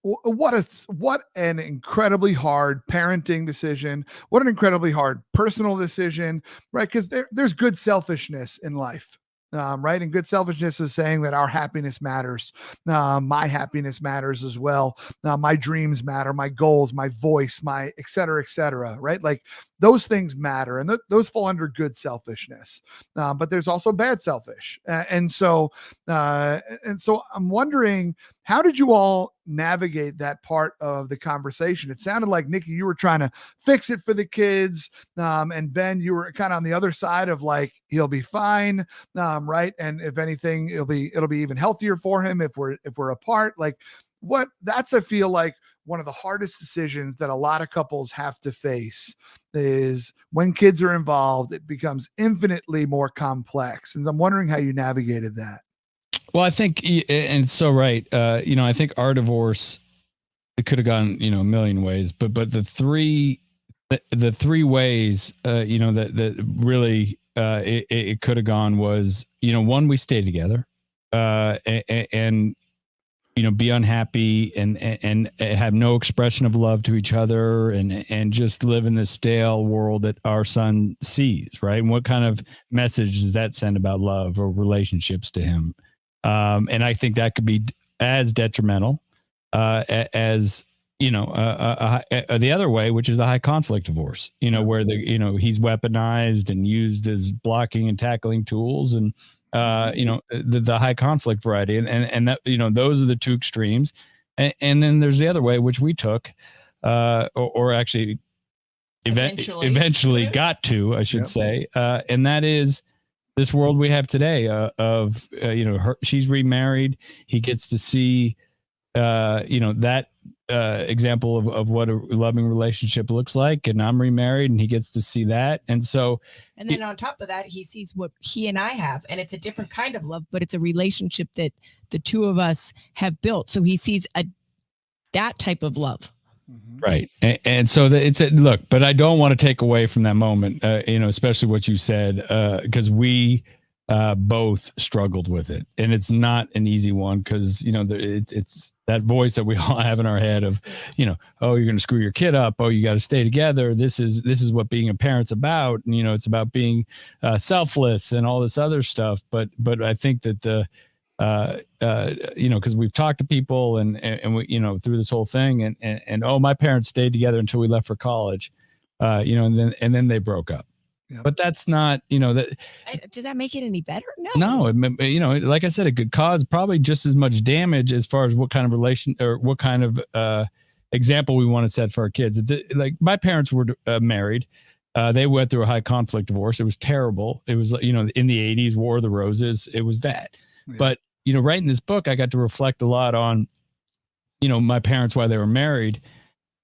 Speaker 1: What an incredibly hard parenting decision. What an incredibly hard personal decision, right? Because there's good selfishness in life. Right. And good selfishness is saying that our happiness matters. My happiness matters as well. My dreams matter, my goals, my voice, my et cetera, right? Like those things matter, and those fall under good selfishness. But there's also bad selfish. And so I'm wondering, how did you all navigate that part of the conversation? It sounded like, Nikki, you were trying to fix it for the kids. And Ben, you were kind of on the other side of like, he'll be fine. Right. And if anything, it'll be even healthier for him if we're apart. Like I feel like one of the hardest decisions that a lot of couples have to face is when kids are involved, it becomes infinitely more complex. And I'm wondering how you navigated that.
Speaker 3: Well, I think, and so right, I think our divorce, it could have gone, a million ways, but the three ways, that really it could have gone was, one, we stayed together, and be unhappy and have no expression of love to each other, and just live in this stale world that our son sees, right? And what kind of message does that send about love or relationships to him? And I think that could be as detrimental as the other way, which is a high conflict divorce. Where he's weaponized and used as blocking and tackling tools, and the high conflict variety, and that those are the two extremes. And then there's the other way, which we took, or actually eventually got to, I should say, and that is this world we have today of she's remarried. He gets to see that example of what a loving relationship looks like, and I'm remarried and he gets to see that. And then
Speaker 2: on top of that, he sees what he and I have, and it's a different kind of love, but it's a relationship that the two of us have built. So he sees that type of love.
Speaker 3: Right. And so it's look, but I don't want to take away from that moment, especially what you said, because we both struggled with it, and it's not an easy one, because, it's that voice that we all have in our head of, oh, you're going to screw your kid up. Oh, you got to stay together. This is what being a parent's about. And, it's about being selfless and all this other stuff. But I think that because we've talked to people and we, through this whole thing and oh, my parents stayed together until we left for college, and then they broke up. Yep. But that's not, that.
Speaker 2: Does that make it any better?
Speaker 3: No, like I said, it could cause probably just as much damage as far as what kind of relation or what kind of example we want to set for our kids. Like my parents were married. They went through a high conflict divorce. It was terrible. It was, in the 80s, War of the Roses. It was that. Yeah. But, writing this book, I got to reflect a lot on, my parents while they were married.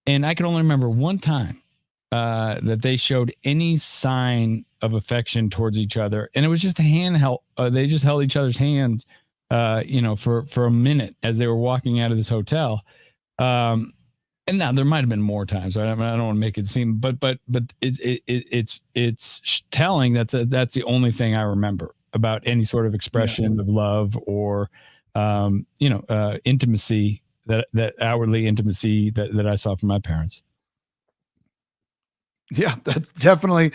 Speaker 3: And I can only remember one time that they showed any sign of affection towards each other. And it was just a handheld. They just held each other's hands, for a minute as they were walking out of this hotel. And now there might've been more times. Right? I don't want to make it seem, but it's telling that that's the only thing I remember about any sort of expression of love or, intimacy that outwardly intimacy that I saw from my parents.
Speaker 1: Yeah, that's definitely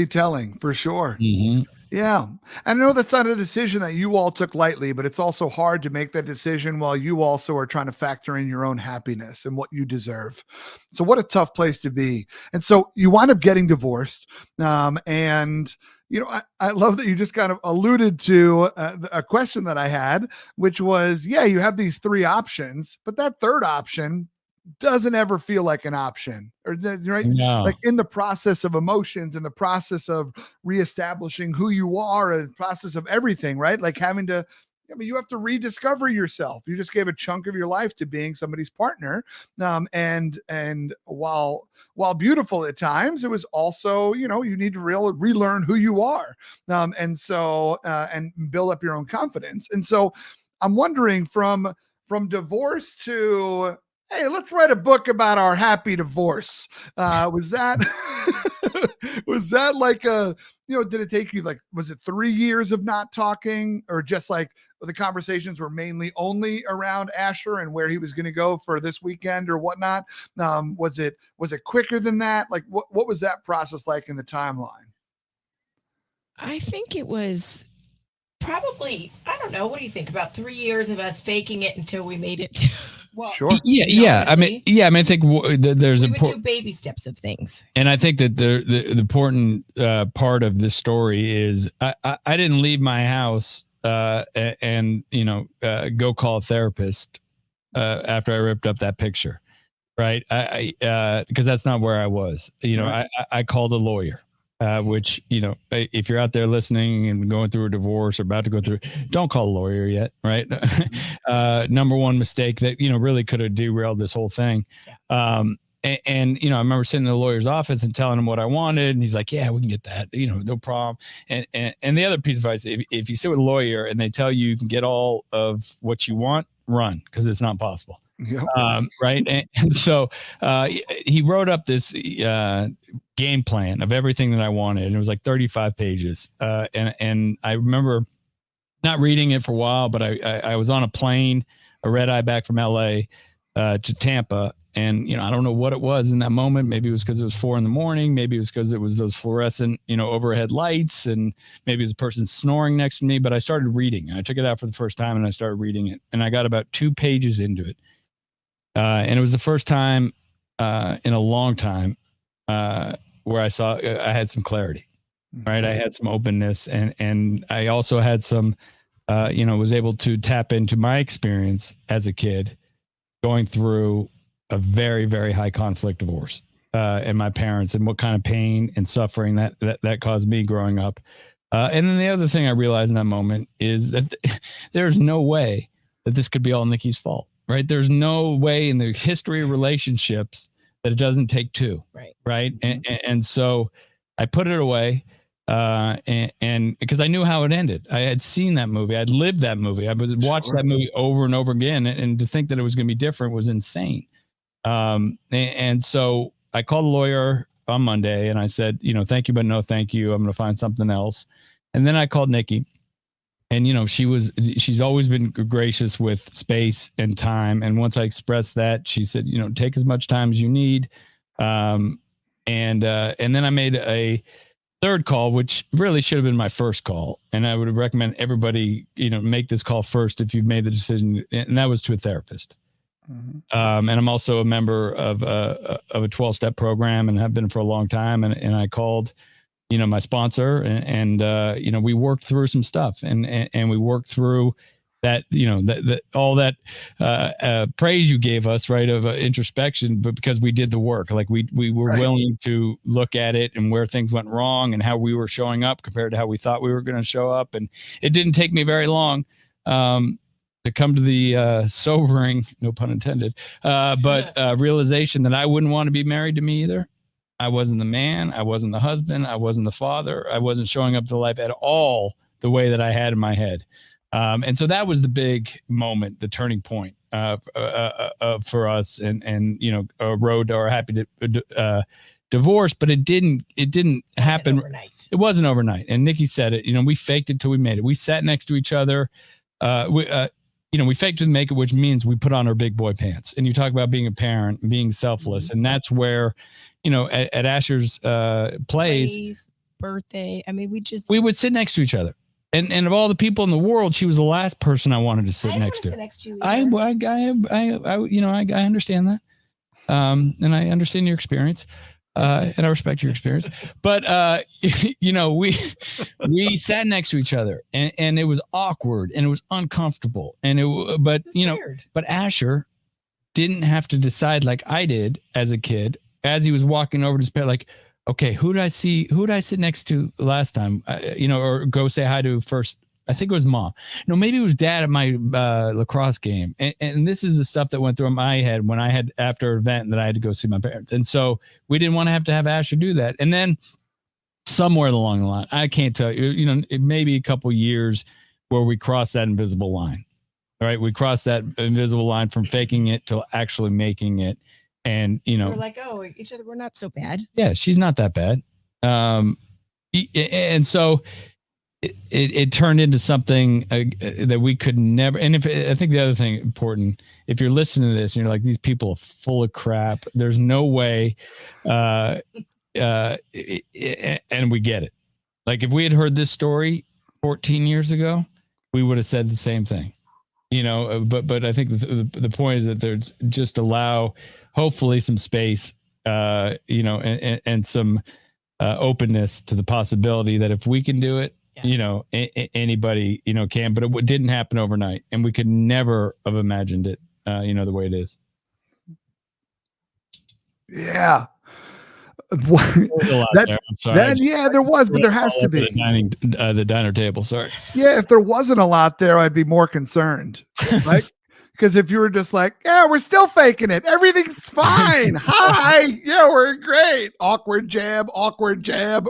Speaker 1: telling for sure.
Speaker 3: Mm-hmm.
Speaker 1: Yeah. And I know that's not a decision that you all took lightly, but it's also hard to make that decision while you also are trying to factor in your own happiness and what you deserve. So what a tough place to be. And so you wind up getting divorced. And I love that you just kind of alluded to a question that I had, which was, you have these three options, but that third option doesn't ever feel like an option, or right? No. Like in the process of emotions, in the process of reestablishing who you are, in the process of everything, right? Like you have to rediscover yourself. You just gave a chunk of your life to being somebody's partner. And while beautiful at times, it was also, you need to relearn who you are. And build up your own confidence. And so I'm wondering from divorce to, hey, let's write a book about our happy divorce. Was that like did it take you was it 3 years of not talking, or just like the conversations were mainly only around Asher and where he was going to go for this weekend or whatnot? Was it quicker than that? Like what was that process like in the timeline?
Speaker 2: I think it was probably, I don't know. What do you think? About 3 years of us faking it until we made it.
Speaker 1: Well, sure.
Speaker 3: Yeah. I mean, I think there's
Speaker 2: we would do baby steps of things.
Speaker 3: And I think that the important part of this story is I didn't leave my house and go call a therapist after I ripped up that picture, right? Because that's not where I was. I called a lawyer. Which, if you're out there listening and going through a divorce or about to go through, don't call a lawyer yet. Right. Number one mistake that, really could have derailed this whole thing. Yeah. And I remember sitting in the lawyer's office and telling him what I wanted. And he's like, yeah, we can get that, no problem. And the other piece of advice, if you sit with a lawyer and they tell you can get all of what you want, run, because it's not possible. Yep. Right. And so he wrote up this game plan of everything that I wanted. And it was like 35 pages. And I remember not reading it for a while, but I was on a plane, a red eye back from LA to Tampa. And, I don't know what it was in that moment. Maybe it was because it was 4 a.m. Maybe it was because it was those fluorescent, overhead lights, and maybe it was a person snoring next to me. But I started reading. I took it out for the first time and I started reading it. And I got about 2 pages into it. And it was the first time in a long time where I saw I had some clarity, right? I had some openness, and I also had some, was able to tap into my experience as a kid going through a very, very high conflict divorce and my parents, and what kind of pain and suffering that caused me growing up. And then the other thing I realized in that moment is that there's no way that this could be all Nikki's fault. Right. There's no way in the history of relationships that it doesn't take two. Right. Right. And so I put it away and because I knew how it ended. I had seen that movie. I'd lived that movie. I would watch that movie over and over again. And to think that it was going to be different was insane. And so I called a lawyer on Monday and I said, thank you, but no, thank you. I'm going to find something else. And then I called Nikki. And, she's always been gracious with space and time. And once I expressed that, she said, take as much time as you need. And then I made a third call, which really should have been my first call. And I would recommend everybody, make this call first if you've made the decision. And that was to a therapist. Mm-hmm. And I'm also a member of a 12-step program and have been for a long time. And I called, my sponsor and we worked through some stuff and we worked through that, all that praise you gave us, right, of introspection, but because we did the work, like we were willing to look at it and where things went wrong and how we were showing up compared to how we thought we were going to show up. And it didn't take me very long to come to the sobering, no pun intended, but realization that I wouldn't want to be married to me either. I wasn't the man. I wasn't the husband. I wasn't the father. I wasn't showing up to life at all the way that I had in my head. And so that was the big moment, the turning point for us, and a road to our happy divorce. But it didn't happen overnight. It wasn't overnight. And Nikki said it. We faked it till we made it. We sat next to each other. We faked it to make it, which means we put on our big boy pants. And you talk about being a parent and being selfless, and that's where at Asher's plays,
Speaker 2: birthday. I mean,
Speaker 3: we would sit next to each other. And of all the people in the world, she was the last person I wanted to sit next to. I understand that. And I understand your experience. And I respect your experience. But we sat next to each other and it was awkward and it was uncomfortable. And but Asher didn't have to decide like I did as a kid, as he was walking over to his parent, like, okay, who did I sit next to last time? Or go say hi to first. I think it was mom. No, maybe it was dad at my lacrosse game. And this is the stuff that went through my head when I had, after an event, that I had to go see my parents. And so we didn't want to have Asher do that. And then somewhere along the line, I can't tell you, it may be a couple years where we crossed that invisible line. All right. We crossed that invisible line from faking it to actually making it. And,
Speaker 2: we're like, oh, each other, we're not so bad.
Speaker 3: Yeah, she's not that bad. And so it turned into something that we could never. And I think the other thing important, if you're listening to this and you're like, these people are full of crap, there's no way. And we get it. Like if we had heard this story 14 years ago, we would have said the same thing. But I think the point is that there's just allow, hopefully, some space, and some openness to the possibility that if we can do it, anybody, can. But it didn't happen overnight, and we could never have imagined it, the way it is.
Speaker 1: Yeah.
Speaker 3: There
Speaker 1: was, but there has to be
Speaker 3: the diner table. Sorry.
Speaker 1: Yeah, if there wasn't a lot there, I'd be more concerned, right? Because if you were just like, yeah, we're still faking it, everything's fine. Hi, yeah, we're great. Awkward jab,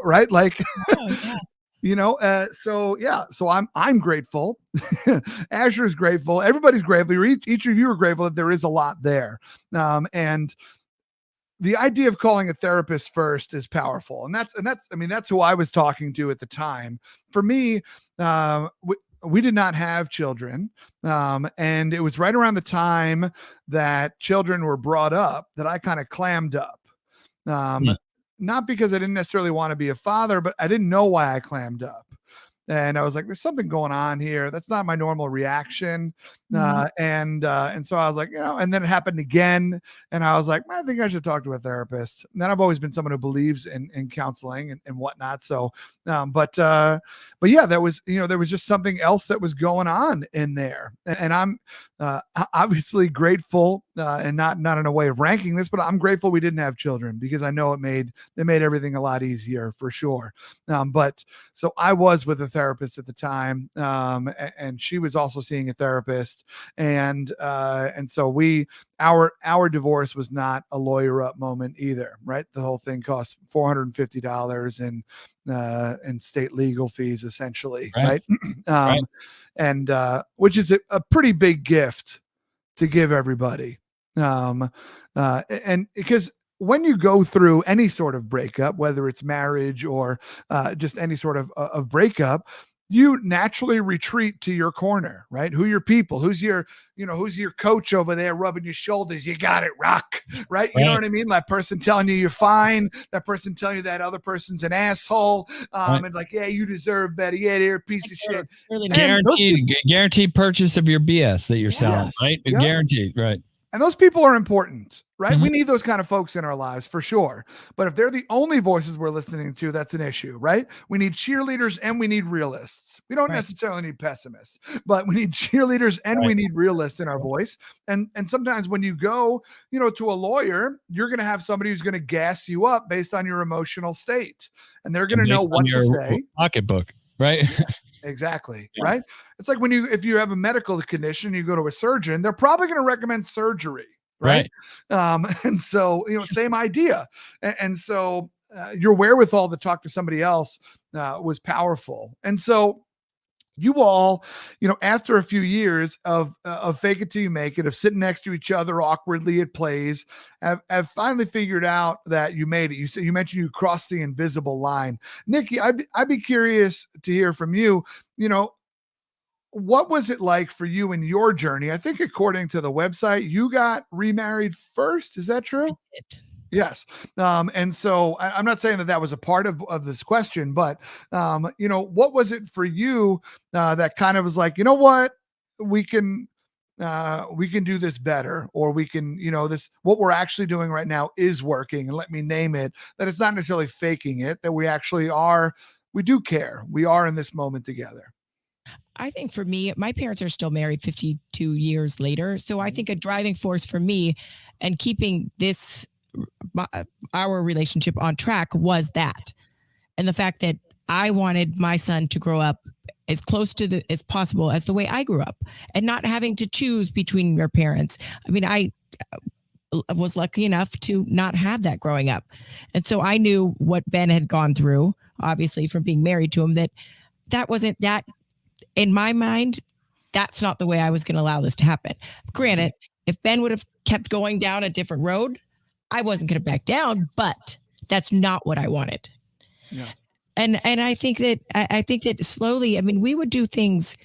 Speaker 1: right? Like, so I'm grateful. Asher's grateful. Everybody's grateful. Each of you are grateful that there is a lot there, and the idea of calling a therapist first is powerful. And that's who I was talking to at the time. For me, we did not have children. And it was right around the time that children were brought up that I kind of clammed up. Not because I didn't necessarily want to be a father, but I didn't know why I clammed up. And I was like, there's something going on here. That's not my normal reaction. And so I was like, and then it happened again. And I was like, I think I should talk to a therapist. And then I've always been someone who believes in counseling and whatnot. So, but yeah, there was just something else that was going on in there. And I'm obviously grateful, and not in a way of ranking this, but I'm grateful we didn't have children, because I know it made everything a lot easier for sure. But so I was with a therapist at the time, and she was also seeing a therapist, and so our divorce was not a lawyer up moment either, right? The whole thing cost $450 in state legal fees, essentially, right?
Speaker 3: Right.
Speaker 1: And which is a pretty big gift to give everybody, and because when you go through any sort of breakup, whether it's marriage or just any sort of breakup, you naturally retreat to your corner, right? Who your people, who's your coach over there rubbing your shoulders. You got it, rock, right? You know what I mean? That person telling you you're fine, that person telling you that other person's an asshole, and like, yeah, you deserve better. Yeah, they're a piece of shit.
Speaker 3: Really guaranteed purchase of your BS that you're selling, right?
Speaker 1: Yep.
Speaker 3: Guaranteed, right?
Speaker 1: And those people are important, right? Mm-hmm. We need those kind of folks in our lives for sure. But if they're the only voices we're listening to, that's an issue, right? We need cheerleaders and we need realists. We don't necessarily need pessimists, but we need cheerleaders and we need realists in our voice. And sometimes when you go, to a lawyer, you're going to have somebody who's going to gas you up based on your emotional state. And they're going to know what to say.
Speaker 3: Pocketbook, right?
Speaker 1: Yeah. Exactly. Yeah. Right. It's like if you have a medical condition, you go to a surgeon, they're probably going to recommend surgery. Right. And so, same idea. And so your wherewithal to talk to somebody else was powerful. And so you all, after a few years of fake it till you make it, of sitting next to each other awkwardly at plays, have finally figured out that you made it. You mentioned you crossed the invisible line. Nikki, I'd be curious to hear from you. What was it like for you in your journey? I think according to the website, you got remarried first. Is that true?
Speaker 2: I did.
Speaker 1: Yes. And so I'm not saying that was a part of this question, but, what was it for you that kind of was like, you know what, we can do this better, or we can, what we're actually doing right now is working, and let me name it, that it's not necessarily faking it, that we actually we do care. We are in this moment together.
Speaker 2: I think for me, my parents are still married 52 years later. So I think a driving force for me and keeping our relationship on track was that. And the fact that I wanted my son to grow up as close to as possible as the way I grew up, and not having to choose between your parents. I mean, I was lucky enough to not have that growing up. And so I knew what Ben had gone through, obviously, from being married to him, that wasn't that. In my mind, that's not the way I was going to allow this to happen. Granted, if Ben would have kept going down a different road, I wasn't going to back down, but that's not what I wanted.
Speaker 1: Yeah.
Speaker 2: And I think that slowly, I mean, we would do things.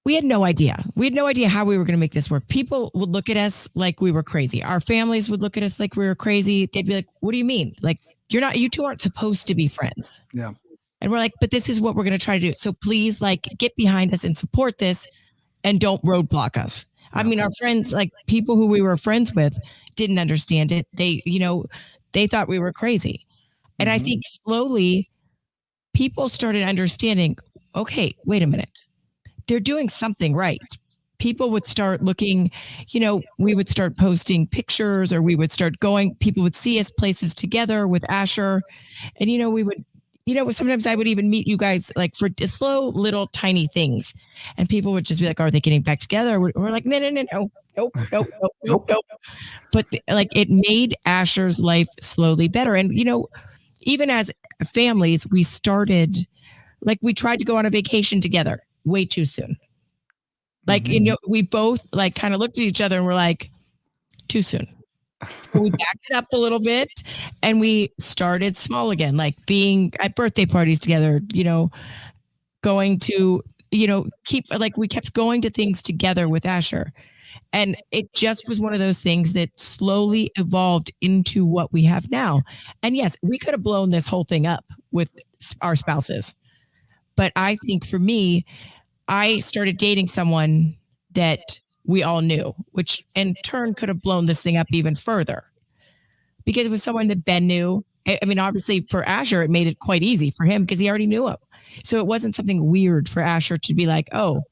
Speaker 2: We had no idea. We had no idea how we were going to make this work. People would look at us like we were crazy. Our families would look at us like we were crazy. They'd be like, "What do you mean? Like, you two aren't supposed to be friends."
Speaker 1: Yeah.
Speaker 2: And we're like, "But this is what we're going to try to do. So please, get behind us and support this, and don't roadblock us." Yeah. I mean, our friends, people who we were friends with, didn't understand it. They thought we were crazy. And I think slowly people started understanding, okay, wait a minute. They're doing something right. People would start looking, we would start posting pictures, or we would start going, people would see us places together with Asher. And, we would, sometimes I would even meet you guys for slow little tiny things. And people would just be like, are they getting back together? We're like, no. Nope. But it made Asher's life slowly better. And, even as families, we started, we tried to go on a vacation together way too soon. We both kind of looked at each other and were like, too soon. So we backed it up a little bit, and we started small again, being at birthday parties together, going to, we kept going to things together with Asher. And it just was one of those things that slowly evolved into what we have now. And yes, we could have blown this whole thing up with our spouses. But I think for me, I started dating someone that we all knew, which in turn could have blown this thing up even further, because it was someone that Ben knew. I mean, obviously for Asher, it made it quite easy for him because he already knew him. So it wasn't something weird for Asher to be like, oh,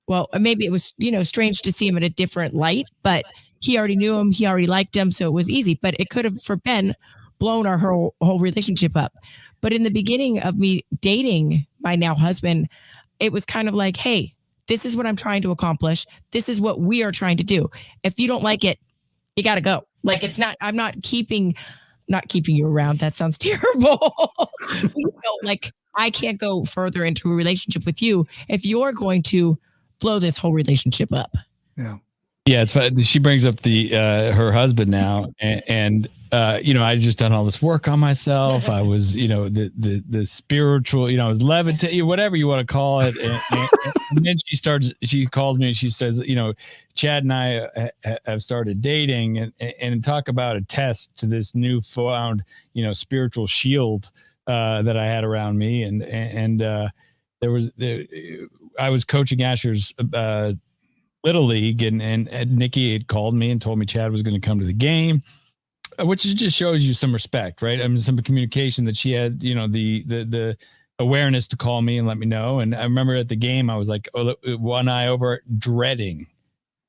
Speaker 2: well, maybe it was, strange to see him in a different light, but he already knew him. He already liked him. So it was easy, but it could have, for Ben, blown our whole relationship up. But in the beginning of me dating my now husband, it was kind of like, hey, this is what I'm trying to accomplish. This is what we are trying to do. If you don't like it, you got to go. I'm not keeping you around. That sounds terrible. I can't go further into a relationship with you if you're going to blow this whole relationship up.
Speaker 1: Yeah.
Speaker 3: Yeah. It's funny. She brings up her husband now, and I just done all this work on myself. I was, the spiritual, I was levitating, whatever you want to call it. And then she calls me and she says, Chad and I have started dating and talk about a test to this newfound, spiritual shield that I had around me. And I was coaching Asher's Little League and Nikki had called me and told me Chad was going to come to the game. Which just shows you some respect, right? I mean, some communication that she had, the awareness to call me and let me know. And I remember at the game, I was like, one eye over, dreading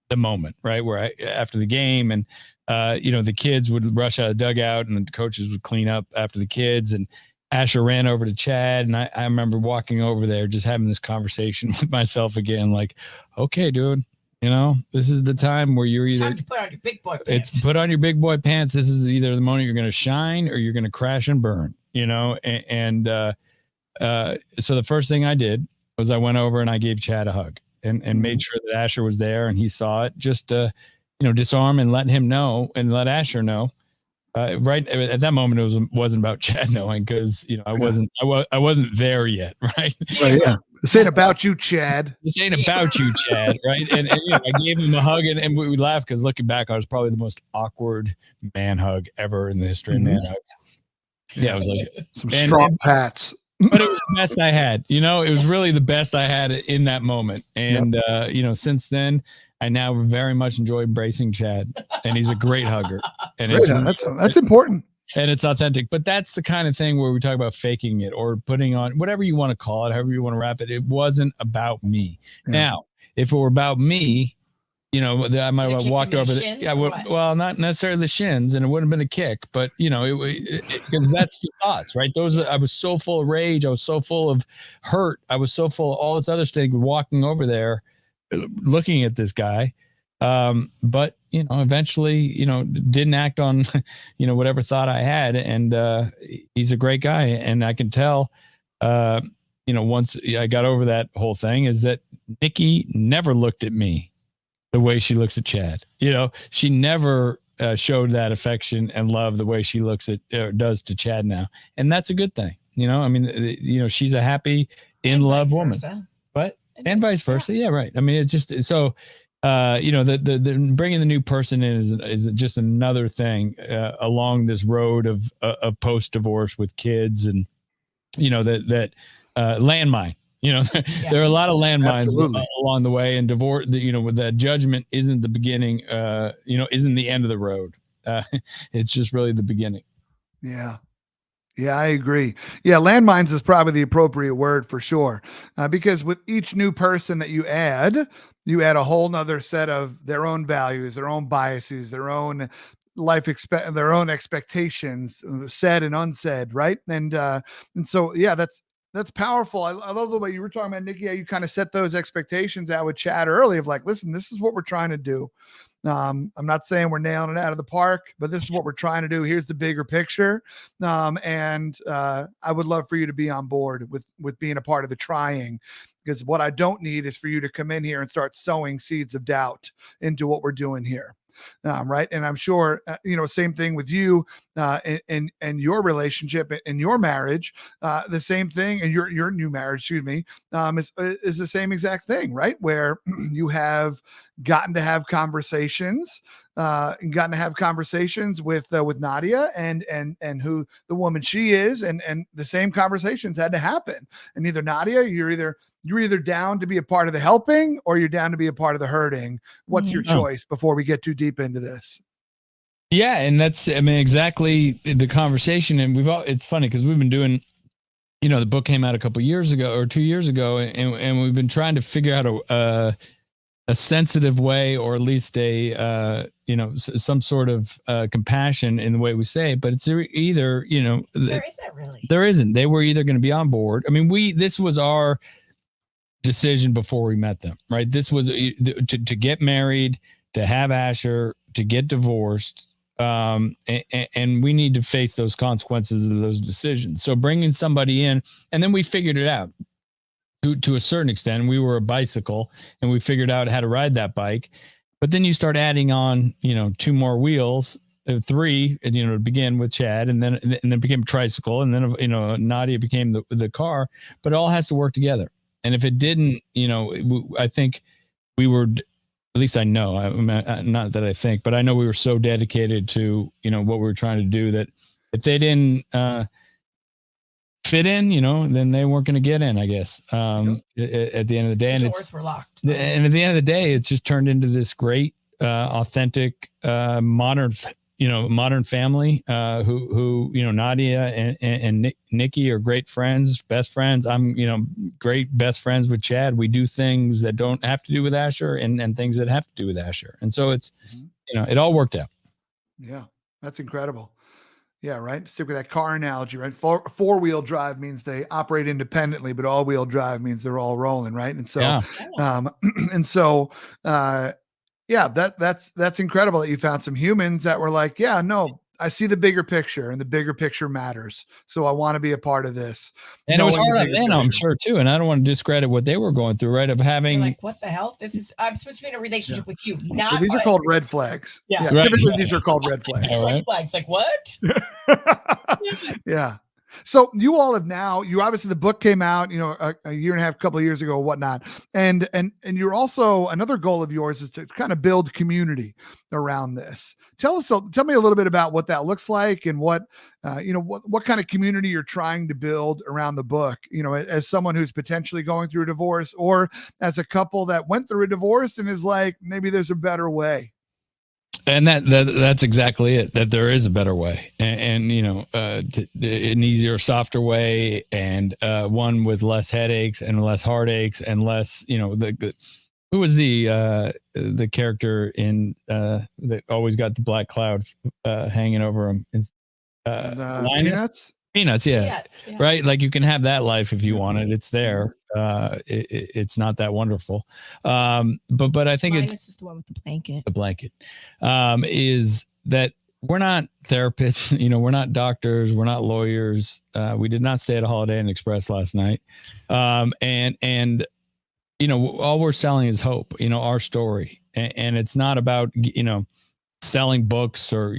Speaker 3: the moment, right? Where after the game and, the kids would rush out of the dugout and the coaches would clean up after the kids. And Asher ran over to Chad. And I remember walking over there, just having this conversation with myself again, like, okay, dude. This is the time where you're either
Speaker 2: put on your big boy pants.
Speaker 3: It's put on your big boy pants. This is either the moment you're going to shine or you're going to crash and burn, so the first thing I did was I went over and I gave Chad a hug and made sure that Asher was there and he saw it, just to, disarm and let him know and let Asher know. Right at that moment, it wasn't about Chad knowing because, I wasn't there yet. Right.
Speaker 1: Well, yeah. This ain't about you, Chad.
Speaker 3: This ain't about you, Chad. Right. And I gave him a hug and we laughed because looking back, I was probably the most awkward man hug ever in the history of man hugs. Yeah. It was like
Speaker 1: some strong pats.
Speaker 3: But it was the best I had, it was really the best I had in that moment. And, since then, I now very much enjoy embracing Chad and he's a great hugger. And
Speaker 1: that's important.
Speaker 3: And it's authentic, but that's the kind of thing where we talk about faking it or putting on whatever you want to call it, however you want to wrap it. It wasn't about me. Yeah. Now, if it were about me, I might have walked over there. Yeah, well, not necessarily the shins, and it wouldn't have been a kick, but because that's the thoughts, right? I was so full of rage, I was so full of hurt, I was so full of all this other stuff. Walking over there, looking at this guy, but eventually, didn't act on, whatever thought I had, and he's a great guy, and I can tell, once I got over that whole thing, is that Nikki never looked at me the way she looks at Chad. She never showed that affection and love the way she does to Chad now. And that's a good thing. She's a happy in love woman, but, and vice versa. Yeah. Right. I mean, it's just, so, the bringing the new person in is just another thing, along this road of post-divorce with kids and, that landmine. There are a lot of landmines along the way, and divorce, that judgment isn't the beginning, isn't the end of the road. It's just really the beginning.
Speaker 1: Yeah. Yeah, I agree. Yeah. Landmines is probably the appropriate word for sure. Because with each new person that you add a whole nother set of their own values, their own biases, their own their own expectations, said and unsaid. Right. And so, yeah, that's powerful. I love the way you were talking about, Nikki, how you kind of set those expectations out with Chad early of like, listen, this is what we're trying to do. I'm not saying we're nailing it out of the park, but this is what we're trying to do. Here's the bigger picture. And I would love for you to be on board with being a part of the trying, because what I don't need is for you to come in here and start sowing seeds of doubt into what we're doing here. Right. And I'm sure, same thing with you and your relationship and your marriage, the same thing, and your new marriage, excuse me, is the same exact thing, right? Where you have gotten to have conversations, with Nadia and who the woman she is, and the same conversations had to happen. And either Nadia, you're either down to be a part of the helping or you're down to be a part of the hurting. What's your choice before we get too deep into this?
Speaker 3: Yeah. And that's, exactly the conversation. And it's funny because we've been doing, the book came out a couple years ago or 2 years ago, and we've been trying to figure out a sensitive way, or at least some sort of compassion in the way we say it. But it's either, there isn't really. There isn't. They were either going to be on board. I mean, this was our decision before we met them, right? This was to get married, to have Asher, to get divorced, and we need to face those consequences of those decisions. So bringing somebody in, and then we figured it out to a certain extent. We were a bicycle, and we figured out how to ride that bike. But then you start adding on, 2 more wheels, three, and to begin with Chad, and then became a tricycle, and then Nadia became the car. But it all has to work together. And if it didn't, I think we were, at least I know, not that I think, but I know we were so dedicated to what we were trying to do that if they didn't fit in, then they weren't going to get in, I guess. At the end of the day,
Speaker 2: the doors were locked.
Speaker 3: And at the end of the day, it's just turned into this great, authentic, modern family. Who Nadia and Nikki are great friends, best friends. I'm great best friends with Chad. We do things that don't have to do with Asher, and things that have to do with Asher. And so it's it all worked out.
Speaker 1: Yeah, that's incredible. Yeah, right. Stick with that car analogy, right? Four-wheel drive means they operate independently, but all-wheel drive means they're all rolling, right? And so, that's incredible that you found some humans that were like, yeah, no, I see the bigger picture, and the bigger picture matters. So I want to be a part of this.
Speaker 3: And it was hard on them, I'm sure, too. And I don't want to discredit what they were going through, right? Of having
Speaker 2: like, what the hell? I'm supposed to be in a relationship with you. Not
Speaker 1: these are called red flags.
Speaker 2: Yeah.
Speaker 1: Right. Typically these are called red flags.
Speaker 2: Red flags. Like what?
Speaker 1: Yeah. So you all have now, obviously the book came out, a year and a half, couple of years ago, whatnot. And you're also, another goal of yours is to kind of build community around this. Tell me a little bit about what that looks like, and what kind of community you're trying to build around the book, as someone who's potentially going through a divorce, or as a couple that went through a divorce and is like, maybe there's a better way.
Speaker 3: And that's exactly it, that there is a better way, and an easier, softer way, and one with less headaches and less heartaches and less, who was the character in that always got the black cloud hanging over him? Peanuts, yeah. Right. Like you can have that life if you want it. It's there. It's not that wonderful. But I think
Speaker 2: Linus is the one with the blanket.
Speaker 3: The blanket is that we're not therapists. We're not doctors. We're not lawyers. We did not stay at a Holiday Inn Express last night. And all we're selling is hope. Our story, and it's not about selling books or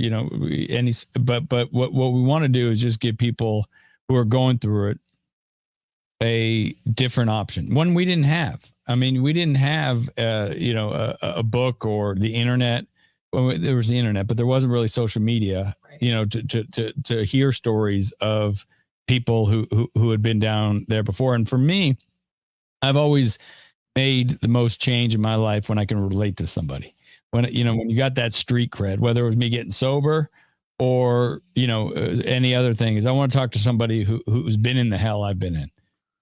Speaker 3: but what we want to do is just give people who are going through it a different option, one we didn't have. I mean, we didn't have a book or the internet. Well, there was the internet, but there wasn't really social media, right, to hear stories of people who had been down there before. And for me, I've always made the most change in my life when I can relate to somebody. When you got that street cred, whether it was me getting sober or any other thing, is I want to talk to somebody who's been in the hell I've been in,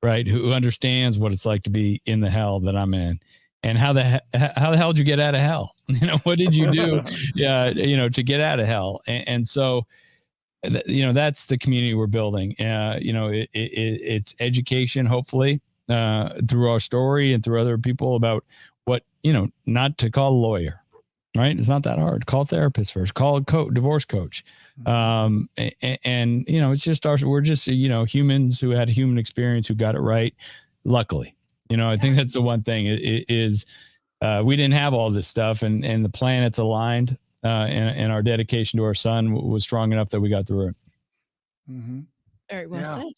Speaker 3: right? Who understands what it's like to be in the hell that I'm in, and how the hell did you get out of hell? What did you do? To get out of hell? And so, that's the community we're building. It's education, hopefully, through our story and through other people about what not to call a lawyer. Right. It's not that hard. Call a therapist first, call a divorce coach. And it's just we're just, humans who had a human experience, who got it right. Luckily, I think that's the one thing is we didn't have all this stuff, and the planets aligned, and our dedication to our son was strong enough that we got through it.
Speaker 1: Mm-hmm.
Speaker 2: Very well said.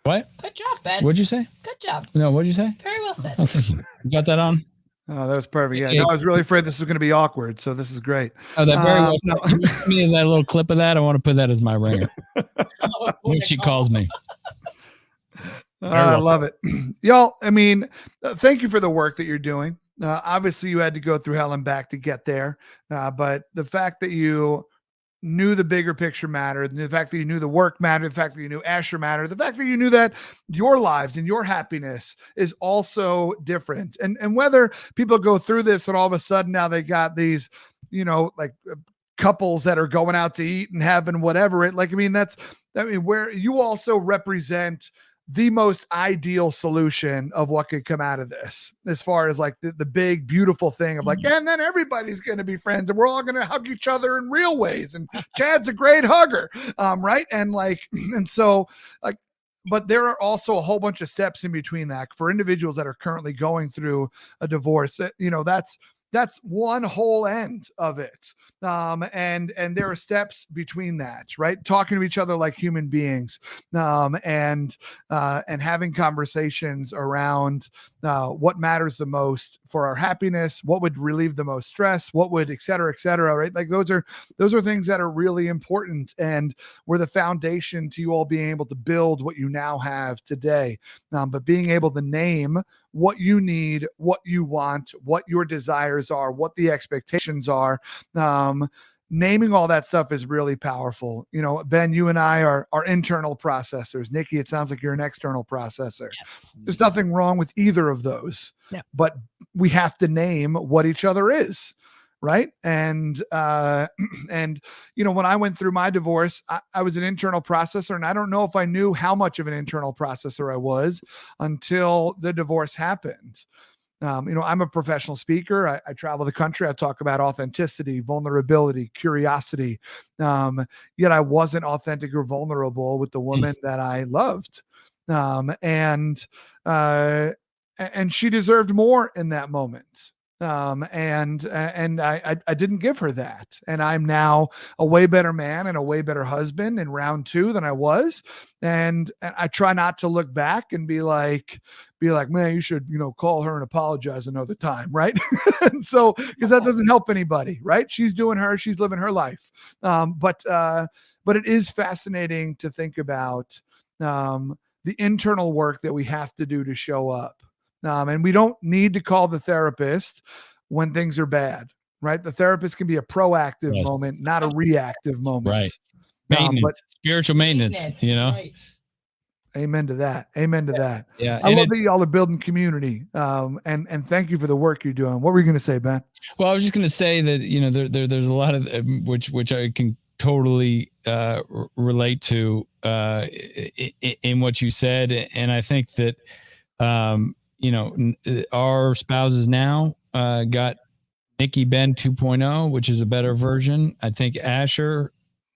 Speaker 3: What?
Speaker 2: Good job, Ben.
Speaker 3: What'd you say?
Speaker 2: Good job.
Speaker 3: No, what'd you say?
Speaker 2: Very well said.
Speaker 3: Oh, thank you. You got that on?
Speaker 1: Oh, that was perfect. Yeah, no, I was really afraid this was going to be awkward, so this is great.
Speaker 3: Oh, that very well. No. Can you send me that little clip of that? I want to put that as my ringer when she calls me.
Speaker 1: I love it, y'all. I mean, thank you for the work that you're doing. Obviously, you had to go through hell and back to get there, but the fact that you knew the bigger picture mattered, the fact that you knew the work mattered, the fact that you knew Asher mattered, the fact that you knew that your lives and your happiness is also different. And whether people go through this and all of a sudden now they got these, couples that are going out to eat and having whatever where you also represent the most ideal solution of what could come out of this, as far as like the big, beautiful thing of and then everybody's going to be friends and we're all going to hug each other in real ways. And Chad's a great hugger. Right. But there are also a whole bunch of steps in between that for individuals that are currently going through a divorce. That's one whole end of it. And there are steps between that, right? Talking to each other like human beings, and having conversations around what matters the most for our happiness, what would relieve the most stress, what would, et cetera, right? Like those are things that are really important and were the foundation to you all being able to build what you now have today. But being able to name what you need, what you want, what your desires are, what the expectations are. Naming all that stuff is really powerful. You know, Ben, you and I are internal processors. Nikki, it sounds like you're an external processor.
Speaker 2: Yes.
Speaker 1: There's nothing wrong with either of those, but we have to name what each other is. Right. And, you know, when I went through my divorce, I was an internal processor, and I don't know if I knew how much of an internal processor I was until the divorce happened. You know, I'm a professional speaker. I travel the country. I talk about authenticity, vulnerability, curiosity. Yet I wasn't authentic or vulnerable with the woman that I loved. And she deserved more in that moment. And I didn't give her that. And I'm now a way better man and a way better husband in round 2 than I was. And I try not to look back and be like, man, you should, you know, call her and apologize another time. Right. And so, because that doesn't help anybody, right? She's doing her, she's living her life. But it is fascinating to think about, the internal work that we have to do to show up. And we don't need to call the therapist when things are bad, right? The therapist can be a proactive moment, not a reactive moment.
Speaker 3: Right. Maintenance, spiritual maintenance, you know?
Speaker 2: Right.
Speaker 1: Amen to that. Amen to that.
Speaker 3: Yeah.
Speaker 1: I love that y'all are building community. And thank you for the work you're doing. What were you going to say, Ben?
Speaker 3: Well, I was just going to say that, you know, there's a lot of which I can totally relate to in what you said. And I think that, you know, our spouses now got Nikki Ben 2.0, which is a better version. I think Asher,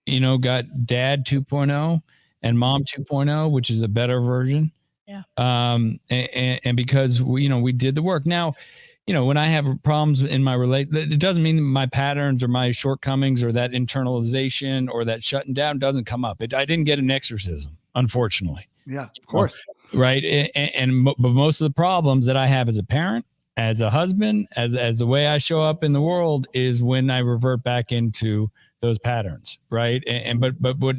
Speaker 3: you know, got Dad 2.0 and Mom 2.0, which is a better version.
Speaker 2: Yeah.
Speaker 3: And because we did the work. Now, you know, when I have problems in my it doesn't mean my patterns or my shortcomings or that internalization or that shutting down doesn't come up. I didn't get an exorcism, unfortunately.
Speaker 1: Yeah, of course.
Speaker 3: Right. But most of the problems that I have as a parent, as a husband, as the way I show up in the world is when I revert back into those patterns. Right. But what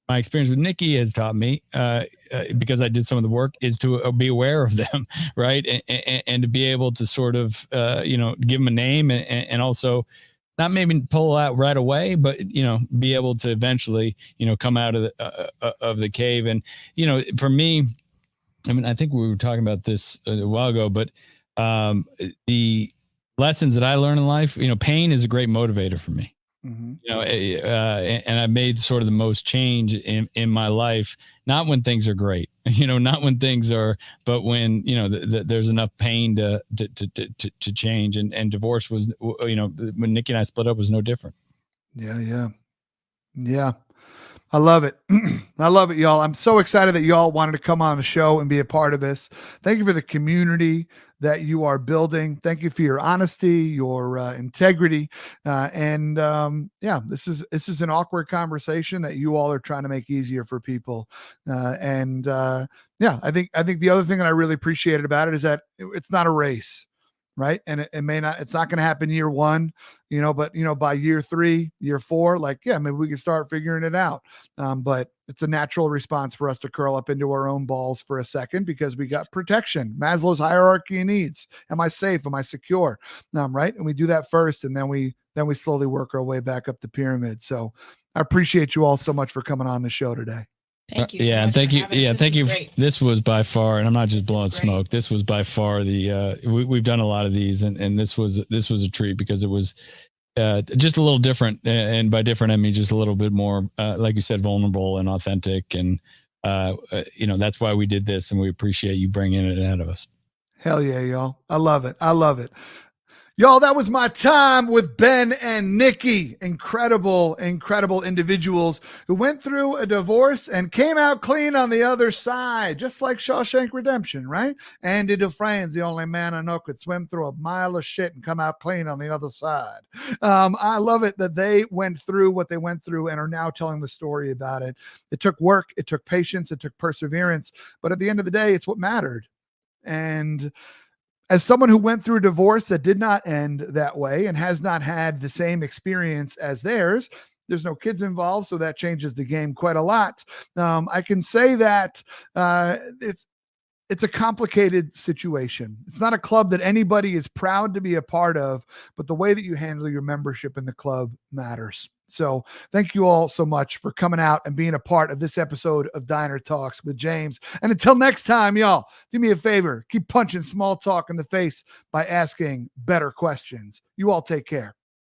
Speaker 3: my experience with Nikki has taught me, because I did some of the work, is to be aware of them. Right. And to be able to sort of, give them a name and also not maybe pull out right away, but, you know, be able to eventually, you know, come out of the cave. And, you know, for me, I mean, I think we were talking about this a while ago, but the lessons that I learned in life, you know, pain is a great motivator for me. Mm-hmm. You know, and I made sort of the most change in my life, not when things are great, you know, not when things are, but when, you know, there's enough pain to change. And divorce was, you know, when Nikki and I split up was no different.
Speaker 1: Yeah. I love it. I love it, y'all. I'm so excited that y'all wanted to come on the show and be a part of this. Thank you for the community that you are building. Thank you for your honesty, your integrity. This is an awkward conversation that you all are trying to make easier for people. I think the other thing that I really appreciated about it is that it's not a race. Right. And it's not going to happen year 1, you know, but, you know, by year 3, year 4, like, yeah, maybe we can start figuring it out. But it's a natural response for us to curl up into our own balls for a second because we got protection. Maslow's hierarchy of needs. Am I safe? Am I secure? Right. And we do that first. And then we slowly work our way back up the pyramid. So I appreciate you all so much for coming on the show today.
Speaker 2: Thank you.
Speaker 3: And thank you. Yeah. Thank you. This was by far, and I'm not just blowing smoke. This was by far we've done a lot of these and this was a treat because it was just a little different. And by different, I mean, just a little bit more, like you said, vulnerable and authentic. And, you know, that's why we did this and we appreciate you bringing it out of us.
Speaker 1: Hell yeah, y'all. I love it. Y'all, that was my time with Ben and Nikki. Incredible individuals who went through a divorce and came out clean on the other side, just like Shawshank Redemption, right? Andy Dufresne's the only man I know could swim through a mile of shit and come out clean on the other side. I love it that they went through what they went through and are now telling the story about it. It took work, it took patience, it took perseverance, but at the end of the day, it's what mattered. And as someone who went through a divorce that did not end that way and has not had the same experience as theirs, there's no kids involved, so that changes the game quite a lot. I can say that it's a complicated situation. It's not a club that anybody is proud to be a part of, but the way that you handle your membership in the club matters. So thank you all so much for coming out and being a part of this episode of Diner Talks with James. And until next time, y'all, do me a favor, keep punching small talk in the face by asking better questions. You all take care.